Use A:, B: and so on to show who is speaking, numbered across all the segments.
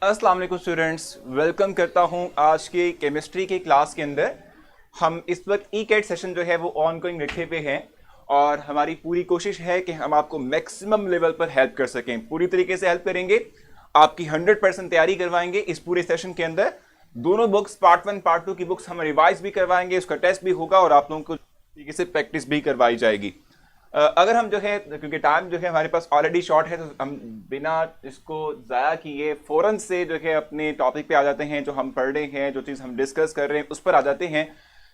A: अस्सलाम वालेकुम students, welcome करता हूं आज की केमिस्ट्री की क्लास के अंदर। हम इस वक्त ई कैट सेशन जो है वो ऑनगोइंग रखे पे हैं और हमारी पूरी कोशिश है कि हम आपको मैक्सिमम लेवल पर हेल्प कर सकें। पूरी तरीके से हेल्प करेंगे, आपकी 100% तैयारी करवाएंगे इस पूरे सेशन के अंदर। दोनों बुक्स पार्ट 1 पार्ट 2 की बुक्स हम रिवाइज भी करवाएंगे, उसका टेस्ट भी होगा और आप लोगों को तरीके से प्रैक्टिस भी करवाई जाएगी। अगर हम जो है, क्योंकि टाइम जो है हमारे पास ऑलरेडी शॉर्ट है, तो हम बिना इसको ज़ाया किए फ़ौरन से जो है अपने टॉपिक पे आ जाते हैं। जो हम पढ़ रहे हैं, जो चीज़ हम डिस्कस कर रहे हैं, उस पर आ जाते हैं।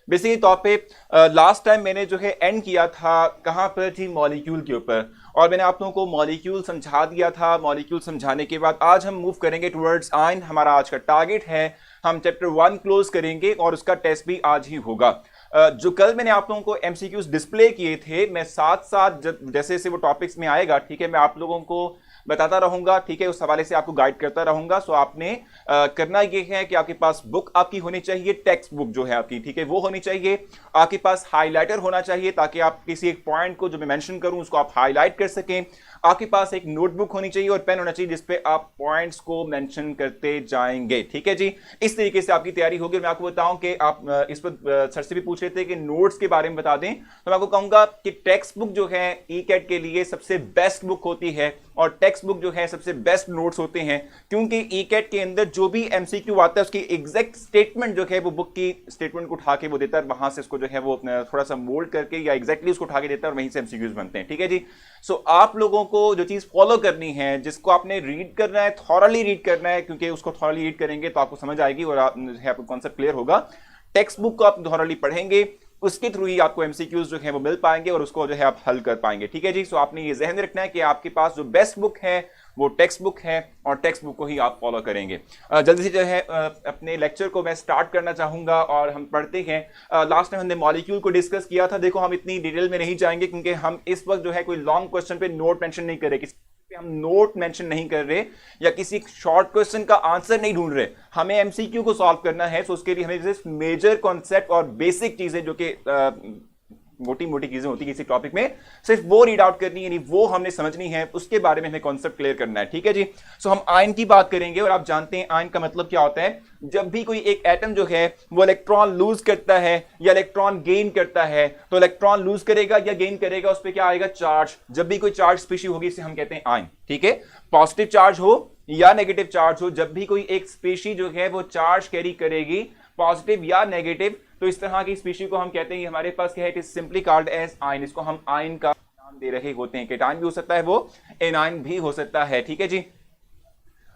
A: बेसिकली तौर पे लास्ट टाइम मैंने जो है एंड किया था कहाँ पर थी, मॉलिक्यूल के ऊपर, और मैंने आप लोगों को मॉलिक्यूल समझा दिया था। मॉलिक्यूल समझाने के बाद आज हम मूव करेंगे टुवर्ड्स आयन। हमारा आज का टारगेट है, हम चैप्टर 1 क्लोज करेंगे और उसका टेस्ट भी आज ही होगा। जो कल मैंने आप लोगों को एमसीक्यूज डिस्प्ले किए थे, मैं साथ साथ जैसे जैसे वो टॉपिक्स में आएगा, ठीक है, मैं आप लोगों को बताता रहूंगा, ठीक है, उस हवाले से आपको गाइड करता रहूंगा। सो आपने करना ये है कि आपके पास बुक आपकी होनी चाहिए, टेक्स्ट बुक जो है आपकी, ठीक है, वो होनी चाहिए। आपके पास हाईलाइटर होना चाहिए ताकि आप किसी एक पॉइंट को जो मैं मेंशन करूं उसको आप हाईलाइट कर सकें। आपके पास एक नोटबुक होनी चाहिए और पेन होना चाहिए जिसपे आप पॉइंट्स को मेंशन करते जाएंगे, ठीक है जी। इस तरीके से आपकी तैयारी होगी। मैं आपको बताऊं कि आप इस पर सर से भी पूछ रहे थे कि नोट्स के बारे में बता दें, तो मैं आपको कहूंगा कि टेक्स्ट बुक जो है ई कैट के लिए सबसे बेस्ट बुक होती है और टेक्स्ट बुक जो है सबसे बेस्ट नोट्स होते हैं, क्योंकि ई कैट के अंदर जो भी एमसीक्यू आता है उसकी एग्जैक्ट स्टेटमेंट जो है वो बुक की स्टेटमेंट को उठा के वो देता है, वहां से उसको जो है वो थोड़ा सा मोल्ड करके या एग्जैक्टली उसको उठा के देता है और वहीं से एमसीक्यूज बनते हैं, ठीक है जी। सो आप लोगों को जो चीज फॉलो करनी है, जिसको आपने रीड करना है, थॉरली रीड करना है, क्योंकि उसको थॉरली रीड करेंगे तो आपको समझ आएगी और आपको कॉन्सेप्ट क्लियर होगा। टेक्स्ट बुक को आप थॉरली पढ़ेंगे, उसके थ्रू ही आपको एमसीक्यूज जो है वो मिल पाएंगे और उसको जो है आप हल कर पाएंगे, ठीक है जी। सो आपने ये जहन रखना है कि आपके पास जो बेस्ट बुक है वो टेक्स्ट बुक है और टेक्स्ट बुक को ही आप फॉलो करेंगे। जल्दी से जो है अपने लेक्चर को मैं स्टार्ट करना चाहूंगा और हम पढ़ते हैं। लास्ट टाइम हमने मॉलिक्यूल को डिस्कस किया था। देखो, हम इतनी डिटेल में नहीं जाएंगे क्योंकि हम इस वक्त जो है कोई लॉन्ग क्वेश्चन पे नोट मेंशन नहीं कर रहे, हम नोट मेंशन नहीं कर रहे या किसी शॉर्ट क्वेश्चन का आंसर नहीं ढूंढ रहे। हमें एमसीक्यू को सॉल्व करना है, तो उसके लिए हमें जैसे मेजर कॉन्सेप्ट और बेसिक चीजें जो कि मोटी मोटी चीजें होती है किसी टॉपिक में, सिर्फ वो रीड आउट करनी है, यानी वो हमने समझनी है, उसके बारे में हमें कॉन्सेप्ट क्लियर करना है, ठीक है जी। सो हम आयन की बात करेंगे और आप जानते हैं आयन का मतलब क्या होता है। जब भी कोई एक एटम जो है वो इलेक्ट्रॉन लूज करता है या इलेक्ट्रॉन गेन करता है, तो इलेक्ट्रॉन लूज करेगा या गेन करेगा, उस पर क्या आएगा, चार्ज। जब भी कोई चार्ज स्पीशी होगी इसे हम कहते हैं आयन, ठीक है। पॉजिटिव चार्ज हो या नेगेटिव चार्ज हो, जब भी कोई एक स्पीशी जो है वो चार्ज कैरी करेगी, पॉजिटिव या नेगेटिव, तो इस तरह की स्पीशी को हम कहते हैं हमारे पास क्या है, it is simply called as ion. इसको हम आयन का नाम दे रहे होते हैं। केटायन भी हो सकता है, वो एनायन भी हो सकता है, ठीक है जी।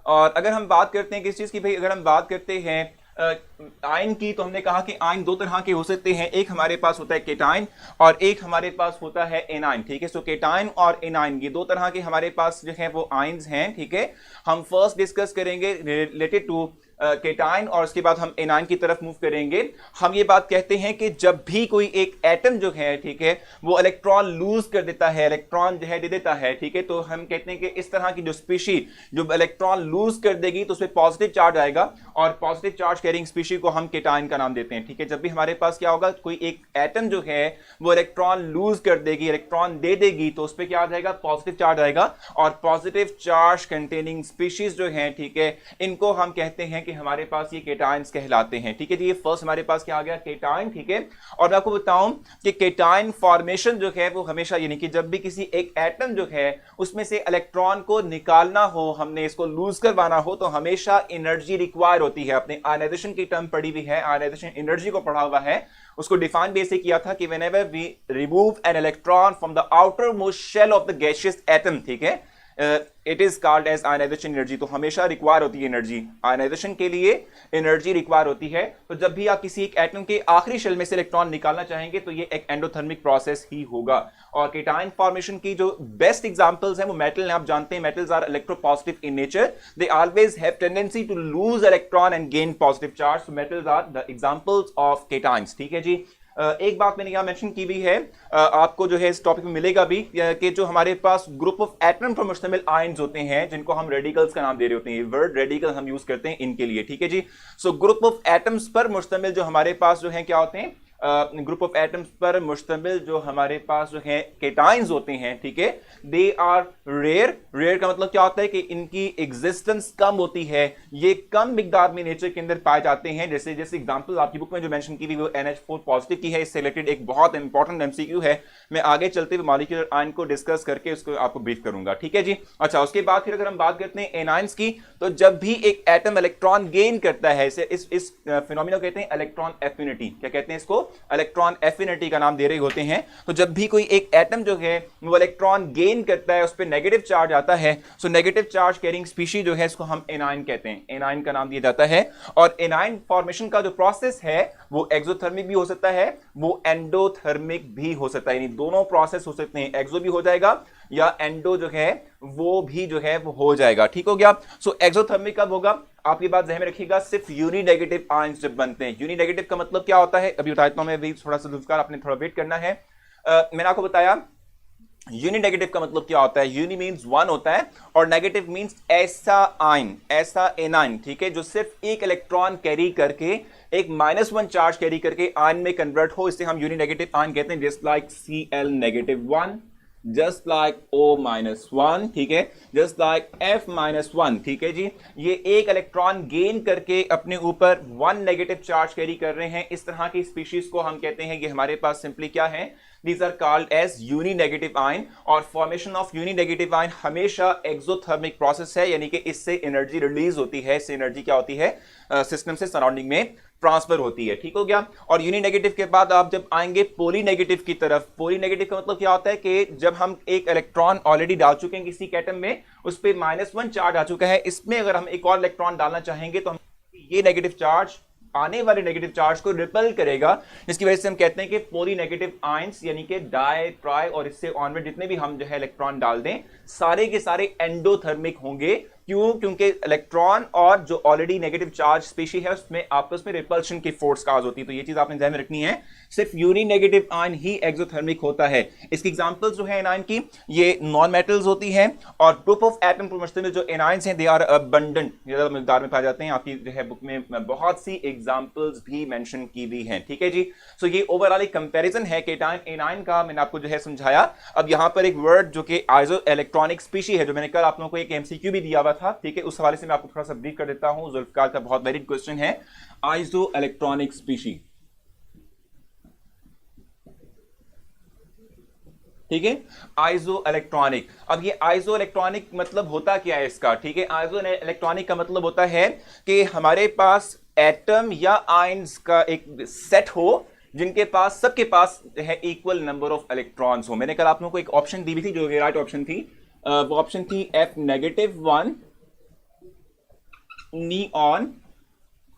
A: और अगर हम बात करते हैं किस चीज की, भाई अगर हम बात करते हैं आयन की, तो हमने कहा कि आयन दो तरह के हो सकते हैं। एक हमारे पास होता है केटायन और एक हमारे पास होता है एनायन, ठीक है। सो केटायन और एनायन ये दो तरह के हमारे पास जो है वो आयन्स हैं, ठीक है। हम फर्स्ट डिस्कस करेंगे रिलेटेड टू केटायन और उसके बाद हम एनायन की तरफ मूव करेंगे। हम ये बात कहते हैं कि जब भी कोई एक एटम जो है, ठीक है, वो इलेक्ट्रॉन लूज कर देता है, इलेक्ट्रॉन जो है दे देता है, ठीक है, तो हम कहते हैं कि इस तरह की जो स्पीशी जो इलेक्ट्रॉन लूज कर देगी तो उसमें पॉजिटिव चार्ज आएगा और पॉजिटिव चार्ज कैरिंग स्पीशी को हम केटायन का नाम देते हैं, ठीक है। जब भी हमारे पास क्या होगा, कोई एक एटम जो है वो इलेक्ट्रॉन लूज कर देगी, इलेक्ट्रॉन दे देगी, तो उस पर क्या आ जाएगा, पॉजिटिव चार्ज आएगा। और पॉजिटिव चार्ज कंटेनिंग स्पीशीज जो है, ठीक है, इनको हम कहते हैं कि हमारे पास ये केटायंस कहलाते हैं, ठीक है जी। ये फर्स्ट हमारे पास क्या आ गया, केटायन, ठीक है। और मैं आपको बताऊं कि केटायन फॉर्मेशन जो है वो हमेशा, यानी कि जब भी किसी एक एटम जो है उसमें से इलेक्ट्रॉन को निकालना हो, हमने इसको लूज करवाना हो, तो हमेशा एनर्जी रिक्वायर होती है। अपने आयनाइजेशन की टर्म पढ़ी हुई है, आयनाइजेशन एनर्जी को पढ़ा हुआ है, उसको डिफाइन भी ऐसे किया था कि whenever we remove an electron from the outermost shell of the gaseous atom, ठीक है, it is called as ionization energy. तो हमेशा रिक्वायर होती है एनर्जी, आयनाइजेशन के लिए एनर्जी रिक्वायर होती है। तो जब भी आप किसी एक एटम के आखिरी शेल में से इलेक्ट्रॉन निकालना चाहेंगे तो ये एक एंडोथर्मिक प्रोसेस ही होगा। और केटायन फॉर्मेशन की जो बेस्ट एग्जांपल्स हैं वो मेटल हैं। आप जानते हैं metals are electropositive in nature, they always have tendency to lose electron and gain positive charge. So metals are the examples of cations, ठीक है जी। एक बात मैंने यहां मेंशन की हुई है, आपको जो है इस टॉपिक में मिलेगा भी, कि जो हमारे पास ग्रुप ऑफ एटम पर मुश्तमिल आयन्स होते हैं जिनको हम रेडिकल्स का नाम दे रहे होते हैं, वर्ड रेडिकल हम यूज करते हैं इनके लिए, ठीक है जी। सो ग्रुप ऑफ एटम्स पर मुश्तमिल जो हमारे पास जो है क्या होते हैं, ग्रुप ऑफ एटम्स पर मुश्तमिल जो हमारे पास जो है केटाइंस होते हैं, ठीक है, दे आर रेयर। रेयर का मतलब क्या होता है कि इनकी एग्जिस्टेंस कम होती है, ये कम मिकदार में नेचर के अंदर पाए जाते हैं। जैसे जैसे एग्जांपल आपकी बुक में जो मेंशन की हुई वो NH4 पॉजिटिव की है। इससे रिलेटेड एक बहुत इंपॉर्टेंट MCQ है, मैं आगे चलते हुए मॉलिक्यूलर आयन को डिस्कस करके उसको आपको ब्रीफ करूंगा, ठीक है जी। अच्छा, उसके बाद फिर अगर हम बात करते हैं एनाइंस की, तो जब भी एक एटम इलेक्ट्रॉन गेन करता है, इस फिनोमिना कहते हैं इलेक्ट्रॉन एफिनिटी। क्या कहते हैं इसको? इलेक्ट्रॉन एफिनिटी का नाम दे रहे होते हैं। तो जब भी कोई एक एटम जो है वो इलेक्ट्रॉन गेन करता है, उस पर नेगेटिव चार्ज आता है, so negative charge carrying species जो है इसको हम एनाइन कहते हैं, एनाइन का नाम दिया जाता है। और एनाइन फॉर्मेशन का जो प्रोसेस है वो एक्सोथर्मिक भी हो सकता है, वो एंडोथर्मिक भी हो सकता है, यानी दोनों प्रोसेस हो सकते हैं, एक्सो भी हो जाएगा या एंडो जो है वो भी जो है वो हो जाएगा, ठीक हो गया। सो एक्सोथर्मिक कब होगा? आप ये बात ध्यान में रखिएगा, सिर्फ यूनिनेगेटिव आयंस जब बनते हैं। यूनिनेगेटिव का मतलब क्या होता है अभी बताता हूं मैं, भी थोड़ा सा जुल्फकार आपने थोड़ा वेट करना है। मैंने आपको बताया यूनिनेगेटिव का मतलब क्या होता है। यूनि मींस वन होता है और नेगेटिव मींस ऐसा आयन, ऐसा एनाइन, ठीक है, जो सिर्फ एक इलेक्ट्रॉन कैरी करके, एक -1 चार्ज कैरी करके आयन में कन्वर्ट हो, इसे हम यूनिनेगेटिव आयन कहते हैं। Just like Cl-1, just like O-1, ठीक है, जस्ट लाइक F-1, ठीक है जी। ये एक इलेक्ट्रॉन गेन करके अपने ऊपर 1 नेगेटिव चार्ज कैरी कर रहे हैं। इस तरह की स्पीशीज को हम कहते हैं, ये हमारे पास सिंपली क्या है, these are called as uninegative ion. और फॉर्मेशन ऑफ यूनिनेगेटिव आयन हमेशा एक्सोथर्मिक प्रोसेस है, यानी कि इससे एनर्जी रिलीज होती है, इससे एनर्जी क्या होती है, सिस्टम से सराउंडिंग में ट्रांसफर होती है, ठीक हो गया। और यूनिनेगेटिव के बाद आप जब आएंगे पॉलीनेगेटिव की तरफ, पॉलीनेगेटिव का मतलब क्या होता है कि जब हम एक इलेक्ट्रॉन ऑलरेडी डाल चुके हैं किसी एटम में, उस पर -1 चार्ज आ चुका है, इसमें अगर हम एक और इलेक्ट्रॉन डालना चाहेंगे तो हम ये नेगेटिव चार्ज आने वाले नेगेटिव चार्ज को रिपेल करेगा, जिसकी वजह से हम कहते हैं कि पॉलीनेगेटिव आयंस, यानी कि डाई, ट्राई और इससे ऑनवर्ड जितने भी हम जो है इलेक्ट्रॉन डाल दें, सारे के सारे एंडोथर्मिक होंगे। क्यों? क्योंकि इलेक्ट्रॉन और जो ऑलरेडी नेगेटिव चार्ज स्पीशी है उसमें आपस में रिपल्शन की फोर्स काज होती है। तो ये चीज आपने ध्यान में रखनी है, सिर्फ यूनिनेगेटिव आयन ही एक्सोथर्मिक होता है। इसकी एग्जांपल्स जो है एनाइन की, ये नॉन मेटल्स होती हैं और ग्रुप ऑफ एटम में जो एनाइंस हैं दे आर अबंडेंट, ज्यादा मिकदार में पाए जाते हैं। आपकी जो है बुक में बहुत सी एग्जांपल्स भी मेंशन की हुई हैं, ठीक है जी। सो ये ओवरऑल एक कंपैरिजन है केटाइन एनाइन का, मैंने आपको जो है समझाया। अब यहां पर एक वर्ड जो कि आइसो इलेक्ट्रॉनिक स्पीशी है, जो मैंने कल आप लोगों को एक MCQ भी दिया हुआ था, ठीक है, उस हवाले से मैं आपको थोड़ा सा ब्रीफ कर देता हूं। जुल्फकार का बहुत वेरिड क्वेश्चन है, आइसो इलेक्ट्रॉनिक स्पीशी, ठीक है, आइसो इलेक्ट्रॉनिक। अब ये आइसो इलेक्ट्रॉनिक मतलब होता क्या है इसका, ठीक है। आइसो इलेक्ट्रॉनिक का मतलब होता है कि हमारे पास एटम या आयंस का एक सेट हो जिनके पास, सबके पास है इक्वल नंबर ऑफ इलेक्ट्रॉन्स हो। मैंने कल आप लोगों को एक ऑप्शन दी हुई थी जो राइट ऑप्शन थी, वो ऑप्शन थी F-1 नियॉन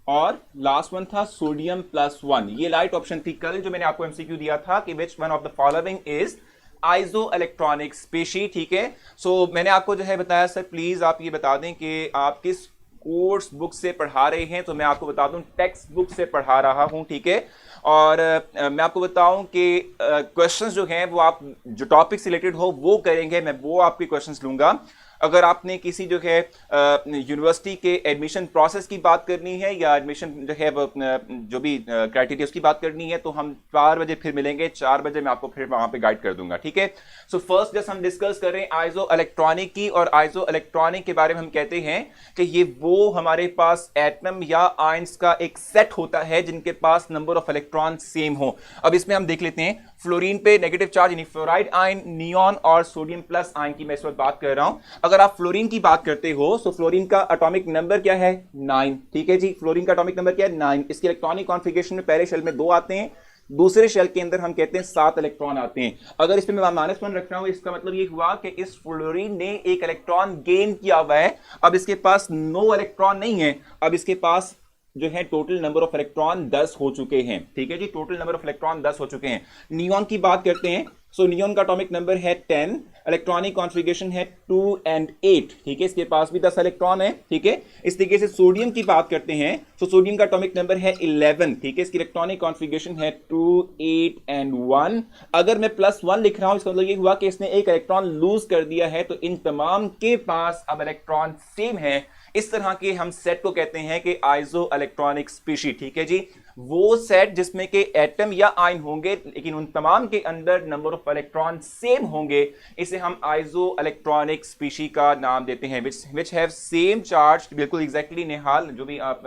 A: और लास्ट वन था सोडियम +1। ये राइट ऑप्शन थी कल जो मैंने आपको MCQ दिया था कि विच one of the following is iso electronic species, ठीक है। सो मैंने आपको जो है बताया, सर प्लीज आप ये बता दें कि आप किस कोर्स बुक से पढ़ा रहे हैं। तो मैं आपको बता दूं टेक्स्ट बुक से पढ़ा रहा हूं, ठीक है। और मैं आपको बताऊं कि क्वेश्चंस जो हैं वो आप जो टॉपिक से रिलेटेड हो वो करेंगे, मैं वो आपके क्वेश्चंस लूंगा। अगर आपने किसी जो है यूनिवर्सिटी के एडमिशन प्रोसेस की बात करनी है या एडमिशन जो है जो भी क्राइटेरिया उसकी बात करनी है, तो हम 4 बजे फिर मिलेंगे, 4 बजे मैं आपको फिर वहां पे गाइड कर दूंगा, ठीक है। सो फर्स्ट जस्ट हम डिस्कस कर रहे हैं आइसो इलेक्ट्रॉनिक की, और आइसो इलेक्ट्रॉनिक के बारे में हम कहते हैं कि ये वो हमारे पास एटम या आयंस का एक सेट होता है जिनके पास नंबर ऑफ इलेक्ट्रॉन सेम हो। अब इसमें हम देख लेते हैं, फ्लोरीन पे नेगेटिव चार्ज यानी फ्लोराइड आयन, नियॉन और सोडियम प्लस आयन की मैं इस वक्त बात कर रहा हूं। अगर आप फ्लोरीन की बात करते हो तो फ्लोरीन का एटॉमिक नंबर क्या है? 9, ठीक है जी। फ्लोरीन का एटॉमिक नंबर क्या है? 9। इसकी इलेक्ट्रॉनिक कॉन्फ़िगरेशन में पहले शेल में 2 आते हैं, दूसरे शेल के अंदर हम कहते हैं 7 इलेक्ट्रॉन आते हैं। अगर इसमें मैं -1 रख रहा हूं, इसका मतलब ये हुआ कि इस फ्लोरीन ने एक इलेक्ट्रॉन गेन किया हुआ है। अब इसके पास 9 इलेक्ट्रॉन नहीं है, अब इसके पास जो है टोटल नंबर ऑफ इलेक्ट्रॉन 10 हो चुके हैं, ठीक है जी। टोटल नंबर ऑफ इलेक्ट्रॉन 10 हो चुके हैं। नियॉन की बात करते हैं, सो नियॉन का एटॉमिक नंबर है 10, इलेक्ट्रॉनिक कॉन्फ़िगरेशन है 2 और 8, ठीक है। इसके पास भी 10 इलेक्ट्रॉन है, ठीक है। इस तरीके से सोडियम की बात करते हैं, तो सोडियम का एटॉमिक नंबर है 11, ठीक है। इसकी इलेक्ट्रॉनिक कॉन्फ़िगरेशन है 2, 8 और 1। अगर मैं +1 लिख रहा हूं, इसका मतलब ये हुआ कि इसने एक इलेक्ट्रॉन लूज कर दिया है, तो इन तमाम के पास अब इलेक्ट्रॉन सेम है। इस तरह के हम सेट को कहते हैं कि आइसो इलेक्ट्रॉनिक स्पीशी, ठीक है जी। वो सेट जिसमें के एटम या आयन होंगे लेकिन उन तमाम के अंदर नंबर ऑफ इलेक्ट्रॉन सेम होंगे, इसे हम आइसो इलेक्ट्रॉनिक स्पीशी का नाम देते हैं। विच हैव सेम चार्ज, बिल्कुल एग्जैक्टली निहाल जो भी आप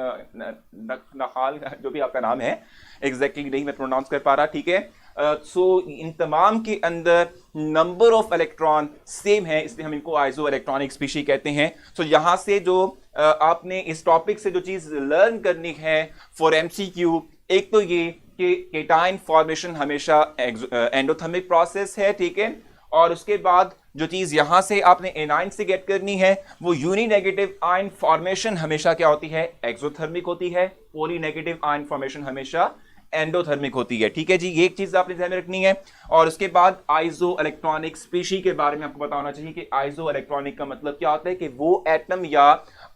A: नहाल जो भी आपका नाम है, एग्जैक्टली नहीं मैं प्रोनाउंस कर पा रहा, ठीक है। सो इन तमाम के अंदर नंबर ऑफ इलेक्ट्रॉन सेम है, इसलिए हम इनको आइसो इलेक्ट्रॉनिक स्पीशी कहते हैं। सो यहां से जो आपने इस टॉपिक से जो चीज लर्न करनी है फॉर एमसीक्यू, एक तो ये कि केटाइन फॉर्मेशन हमेशा एंडोथर्मिक प्रोसेस है, ठीक है। और उसके बाद जो चीज यहां से आपने एनाइन से गेट करनी है वो यूनी नेगेटिव आयन फॉर्मेशन हमेशा क्या होती है, एक्सोथर्मिक होती है। पॉली नेगेटिव आयन फॉर्मेशन हमेशा एंडोथर्मिक होती है, ठीक है जी। ये एक चीज आपने ध्यान में रखनी है। और उसके बाद आइसो इलेक्ट्रॉनिक स्पीशी के बारे में आपको पता होना चाहिए कि आइसो इलेक्ट्रॉनिक का मतलब क्या होता है, कि वो एटम या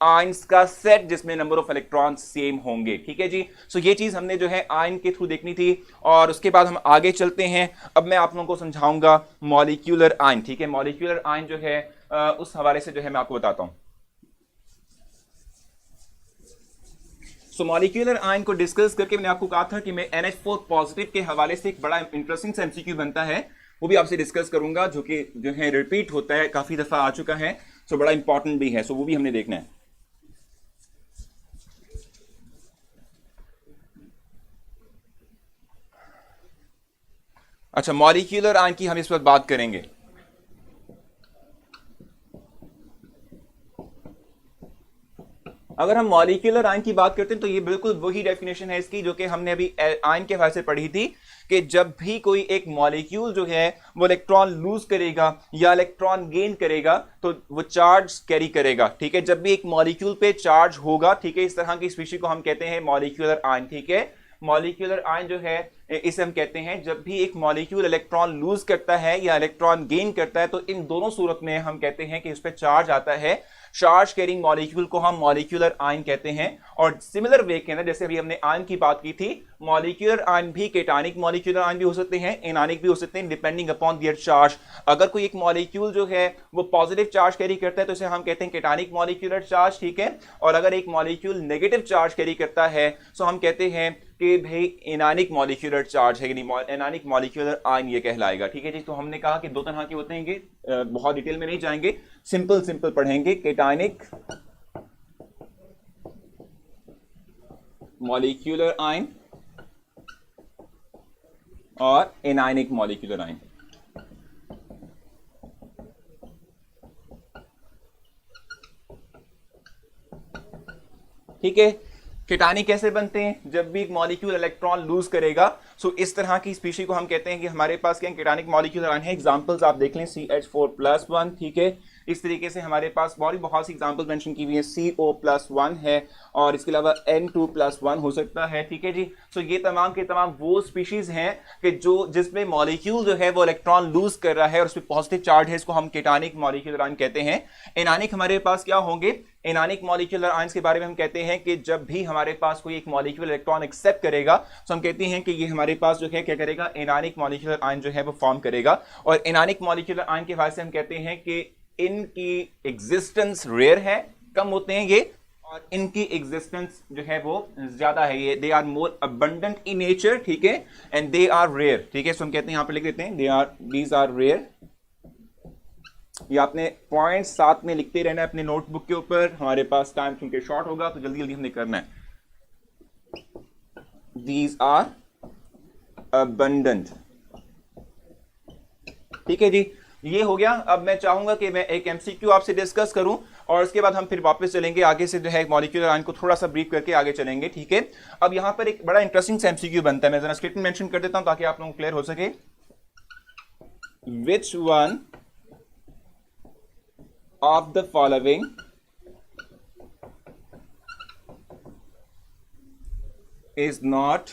A: आयंस का सेट जिसमें नंबर ऑफ इलेक्ट्रॉन सेम होंगे, ठीक है जी। सो ये चीज हमने जो है आयन के थ्रू देखनी थी। और उसके बाद हम आगे चलते हैं। अब मैं आप लोगों को समझाऊंगा मॉलिक्यूलर आयन, ठीक है। मॉलिक्यूलर आयन जो है उस हवाले से जो है मैं आपको बताता हूं। सो मॉलिक्यूलर आयन को डिस्कस करके मैंने आपको कहा था कि मैं NH4 पॉजिटिव के हवाले से एक बड़ा इंटरेस्टिंग सा एमसीक्यू बनता है, वो भी आपसे डिस्कस करूंगा, जो कि जो है रिपीट होता है, काफी दफा आ चुका है, सो बड़ा इंपॉर्टेंट भी है, सो वो भी हमने देखना है। अच्छा, मॉलिक्यूलर आयन की हम इस वक्त बात करेंगे। अगर हम मॉलिक्यूलर आयन की बात करते हैं तो ये बिल्कुल वही डेफिनेशन है इसकी जो कि हमने अभी आयन के हवाले से पढ़ी थी, कि जब भी कोई एक मॉलिक्यूल जो है वो इलेक्ट्रॉन लूज करेगा या इलेक्ट्रॉन गेन करेगा तो वो चार्ज कैरी करेगा, ठीक है। जब भी एक मॉलिक्यूल पे चार्ज होगा, ठीक है, इस तरह की स्पीशी को हम कहते हैं मॉलिक्यूलर आयन, ठीक है। मॉलिक्यूलर आयन जो है इसे हम कहते हैं जब भी एक मॉलिक्यूल इलेक्ट्रॉन लूज करता है या इलेक्ट्रॉन गेन करता है, तो इन दोनों सूरत में हम कहते हैं कि उस पर चार्ज आता है। चार्ज कैरिंग मॉलिक्यूल को हम मॉलिक्यूलर आयन कहते हैं। और सिमिलर वे के अंदर जैसे अभी हमने आयन की बात की थी, मॉलिक्यूलर आयन भी केटानिक मॉलिक्यूलर आयन भी हो सकते हैं, एनानिक भी हो सकते हैं, डिपेंडिंग अपॉन देयर चार्ज। अगर कोई एक मॉलिक्यूल जो है वो पॉजिटिव चार्ज कैरी करता है तो इसे हम कहते हैं केटानिक मॉलिक्यूलर चार्ज, ठीक है। और अगर एक मॉलिक्यूल नेगेटिव चार्ज कैरी करता है तो हम कहते हैं कि भाई एनानिक मॉलिक्यूलर चार्ज है, एनानिक मॉलिक्यूलर आयन ये कहलाएगा, ठीक है जी। तो हमने कहा कि दो तरह के होते हैं, बहुत डिटेल में नहीं जाएंगे, सिंपल सिंपल पढ़ेंगे। केटानिक मॉलिक्यूलर आयन और एनायनिक मॉलिक्यूलर आयन। ठीक है, केटानिक कैसे बनते हैं, जब भी एक मॉलिक्यूल इलेक्ट्रॉन लूज करेगा। सो इस तरह की स्पीशी को हम कहते हैं कि हमारे पास क्या केटानिक मॉलिक्यूलर आयन है। एग्जांपल्स आप देख लें, CH4+1, ठीक है। इस तरीके से हमारे पास बहुत सी एग्जांपल्स मेंशन की हुई है, CO+1 है और इसके अलावा N2+1 हो सकता है, ठीक है जी। सो ये तमाम के तमाम वो स्पीशीज हैं कि जो जिसमें मॉलिक्यूल जो है वो इलेक्ट्रॉन लूज कर रहा है और उस पर पॉजिटिव चार्ज है, इसको हम केटानिक मॉलिक्यूलर आयन कहते हैं। एनानिक हमारे पास क्या होंगे, एनानिक मॉलिक्यूलर आयंस के बारे में हम कहते हैं कि जब भी हमारे पास कोई एक मॉलिक्यूल इलेक्ट्रॉन एक्सेप्ट करेगा तो हम कहते हैं कि ये हमारे पास जो है क्या करेगा, एनानिक मॉलिक्यूलर आयन जो है वो फॉर्म करेगा। और एनानिक मॉलिक्यूलर आयन के हवाले से हम कहते हैं कि इनकी एग्जिस्टेंस रेयर है, कम होते हैं ये, और इनकी एग्जिस्टेंस जो है वो ज्यादा है, ये they are more abundant in nature, ठीक है, एंड दे आर रेयर, ठीक है। सो हम कहते हैं, यहां पे लिख देते हैं दीज आर रेयर। ये आपने पॉइंट साथ में लिखते रहना है अपने नोटबुक के ऊपर, हमारे पास टाइम चूंकि शॉर्ट होगा तो जल्दी जल्दी हमने करना है। दीज आर अबंडेंट, ठीक है जी, ये हो गया। अब मैं चाहूंगा कि मैं एक एमसीक्यू आपसे डिस्कस करूं और उसके बाद हम फिर वापस चलेंगे आगे से, जो है मॉलिक्यूलर आयन को थोड़ा सा ब्रीफ करके आगे चलेंगे, ठीक है। अब यहां पर एक बड़ा इंटरेस्टिंग सा एमसीक्यू बनता है, मैं जरा स्टेटमेंट मेंशन कर देता हूं ताकि आप लोगों को क्लियर हो सके। Which one of the following is not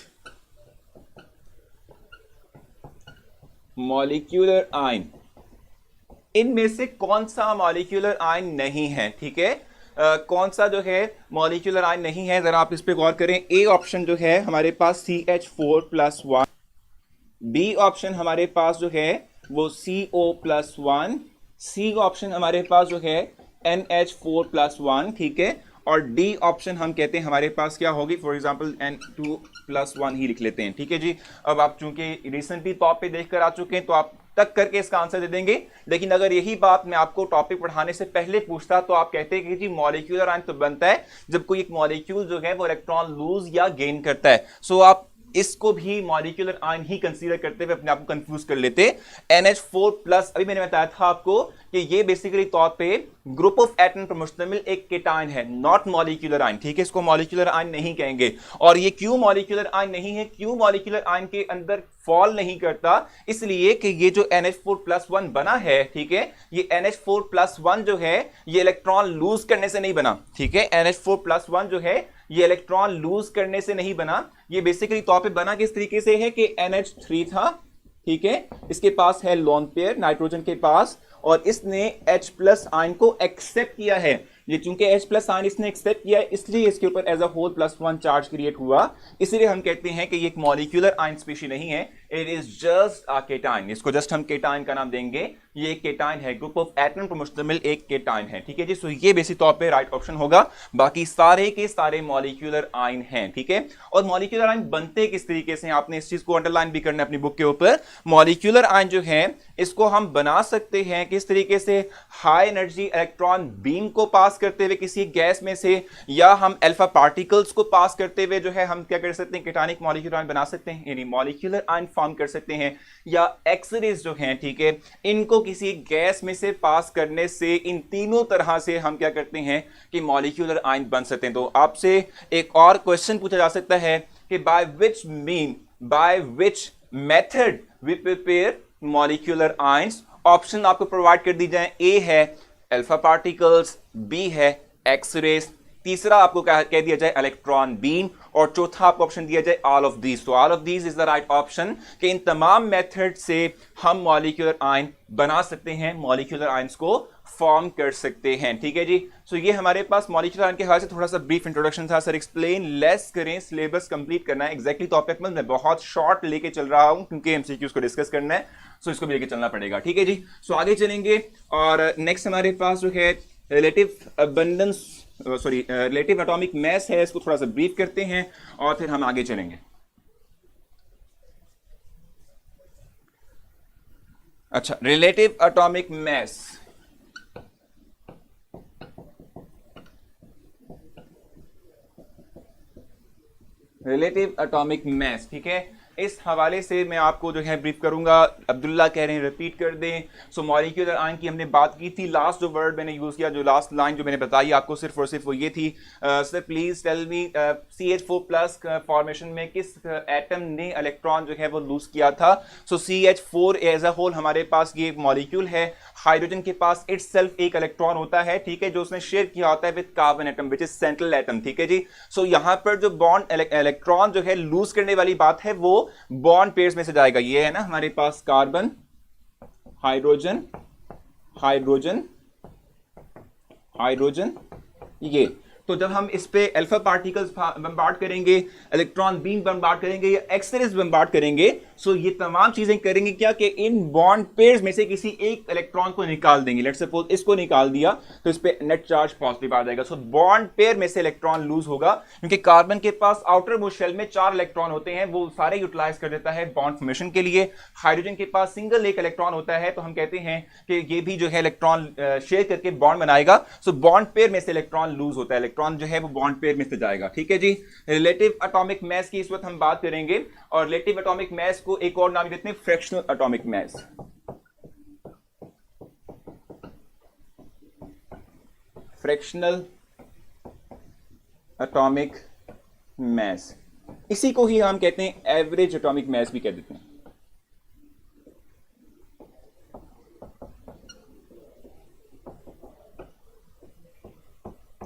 A: molecular ion, इनमें से कौन सा मॉलिक्यूलर आयन नहीं है, ठीक है। कौन सा जो है मॉलिक्यूलर आयन नहीं है, जरा आप इस पे गौर करें। ए ऑप्शन जो है हमारे पास CH4+1, बी ऑप्शन हमारे पास जो है वो CO+1, सी ऑप्शन हमारे पास जो है NH4+1, ठीक है, और डी ऑप्शन हम कहते हैं हमारे पास क्या होगी, फॉर एग्जांपल N2+1 ही लिख लेते हैं, ठीक है जी। अब आप चूंकि रिसेंटली टॉप पे देख कर आ चुके हैं तो आप तक करके इसका आंसर दे देंगे, लेकिन अगर यही बात मैं आपको टॉपिक पढ़ाने से पहले पूछता तो आप कहते हैं कि जी मॉलिक्यूलर आयन तो बनता है जब कोई एक मॉलिक्यूल जो है वो इलेक्ट्रॉन लूज या गेन करता है। सो आप इसको भी मॉलिक्यूलर आयन ही कंसीडर करते हुए अपने आप को कंफ्यूज कर लेते। NH4+, अभी मैंने बताया था आपको कि ये बेसिकली तौर पे ग्रुप ऑफ एटम पर मुश्तमिल एक केटायन है, नॉट मॉलिक्यूलर आयन, ठीक है, इसको मॉलिक्यूलर आयन नहीं कहेंगे। और ये क्यों मॉलिक्यूलर आयन नहीं है, क्यों मॉलिक्यूलर आयन के अंदर फॉल नहीं करता, इसलिए कि ये जो NH4+1 बना है, ठीक है, ये NH4+1 जो है ये इलेक्ट्रॉन लूज करने से नहीं बना, ठीक है, NH4+1 जो है ये इलेक्ट्रॉन लूज करने से नहीं बना, ये बेसिकली तौर पे बना किस तरीके से है कि NH3 था, ठीक है, इसके पास है लोन पेयर नाइट्रोजन के पास, और इसने H+ आयन को एक्सेप्ट किया है। ये चूंकि H+ आयन इसने एक्सेप्ट किया है इसलिए इसके ऊपर as a whole +1 charge create हुआ, इसलिए हम कहते हैं कि ये एक मॉलिक्यूलर आयन स्पीशी नहीं है, it is just a cation. इसको जस्ट हम केटायन का नाम देंगे, ये एक केटायन है, ग्रुप ऑफ एटम पर मुश्तमिल एक केटायन है, ठीक है जी। सो ये बेसिक तौर पे राइट ऑप्शन होगा, बाकी सारे के सारे मॉलिक्यूलर आयन हैं, ठीक है। और मॉलिक्यूलर आयन बनते किस तरीके से, आपने इस चीज को अंडरलाइन भी करना है अपनी बुक के ऊपर। मॉलिक्यूलर आयन जो है इसको हम बना सकते हैं किस तरीके से, हाई एनर्जी इलेक्ट्रॉन बीम को पास करते हुए किसी गैस में से, या हम अल्फा पार्टिकल्स को पास करते हुए जो है हम क्या कर सकते हैं, केटायनिक मॉलिक्यूलर आयन बना सकते हैं, यानी मॉलिक्यूलर आयन फॉर्म कर सकते हैं, या एक्स-रेज जो हैं, ठीक है, इनको किसी गैस में से पास करने से, इन तीनों तरह से हम क्या करते हैं कि मॉलिक्यूलर आयन बन सकते हैं। तो आपसे एक और क्वेश्चन पूछा जा सकता है कि by which method we prepare molecular ions. Option आपको प्रोवाइड कर दी जाए, ए है अल्फा पार्टिकल्स, बी है एक्स-रेज, तीसरा आपको कह दिया जाए इलेक्ट्रॉन बीम, और चौथा आपको ऑप्शन दिया जाए ऑल ऑफ दीज। तो all of these is the right option कि इन तमाम मेथड से हम मॉलिक्यूलर आयन बना सकते हैं, मॉलिक्यूलर आयंस को फॉर्म कर सकते हैं, ठीक है जी। सो ये हमारे पास मॉलिक्यूलर आयन के हवाले से थोड़ा सा ब्रीफ इंट्रोडक्शन था। सर एक्सप्लेन लेस करें, सिलेबस कंप्लीट करना है एग्जैक्टली टॉपिक में, मैं बहुत शॉर्ट लेके चल रहा हूं क्योंकि एमसीक्यूज को डिस्कस करना है, सो इसको भी लेके चलना पड़ेगा, ठीक है जी। सो आगे चलेंगे और नेक्स्ट हमारे पास जो है रिलेटिव एटॉमिक मास है, इसको थोड़ा सा ब्रीफ करते हैं और फिर हम आगे चलेंगे। अच्छा, रिलेटिव एटॉमिक मास, रिलेटिव एटॉमिक मास, ठीक है, इस हवाले से मैं आपको जो है ब्रीफ करूंगा। अब्दुल्ला कह रहे हैं रिपीट कर दें। सो मॉलिक्यूलर आयन की हमने बात की थी, लास्ट जो वर्ड मैंने यूज किया, जो लास्ट लाइन जो मैंने बताई आपको सिर्फ और सिर्फ वो ये थी, sir please tell me CH4+ formation में किस एटम ने इलेक्ट्रॉन जो है वो लूज किया था। सो CH4 एज अ होल हमारे पास ये एक मॉलिक्यूल है, हाइड्रोजन के पास इटसेल्फ एक इलेक्ट्रॉन होता है, ठीक है, जो उसने शेयर किया होता है with carbon atom which is central atom, ठीक है जी। सो यहां पर जो बॉन्ड इलेक्ट्रॉन जो है लूज करने वाली बात है वो बॉन्ड पेयर्स में से जाएगा। ये है ना हमारे पास कार्बन, हाइड्रोजन, हाइड्रोजन, हाइड्रोजन, ये। तो जब हम इस पे अल्फा पार्टिकल्स बम्बार्ड करेंगे, इलेक्ट्रॉन बीम बम्बार्ड करेंगे या एक्स-रेज बम्बार्ड करेंगे, सो ये तमाम चीजें करेंगे क्या कि इन बॉन्ड पेयर्स में से किसी एक इलेक्ट्रॉन को निकाल देंगे। लेट्स सपोज इसको निकाल दिया तो इस पे नेट चार्ज पॉजिटिव आ जाएगा। सो बॉन्ड पेयर में से इलेक्ट्रॉन लूज होगा, क्योंकि कार्बन के पास आउटर मोस्ट शेल में 4 इलेक्ट्रॉन होते हैं, वो सारे यूटिलाइज कर देता है बॉन्ड फॉर्मेशन के लिए। हाइड्रोजन के पास सिंगल एक इलेक्ट्रॉन होता है, तो हम कहते हैं कि ये भी जो है इलेक्ट्रॉन शेयर करके बॉन्ड बनाएगा। सो बॉन्ड पेयर में से इलेक्ट्रॉन लूज होता है, इलेक्ट्रॉन जो है वो बॉन्ड पेयर में से जाएगा, ठीक है जी। रिलेटिव एटॉमिक मास की इस वक्त हम बात करेंगे, और रिलेटिव एटॉमिक मास को एक और नाम देते हैं फ्रैक्शनल एटॉमिक मास। फ्रैक्शनल एटॉमिक मास, इसी को ही हम कहते हैं एवरेज एटॉमिक मास भी कह देते हैं,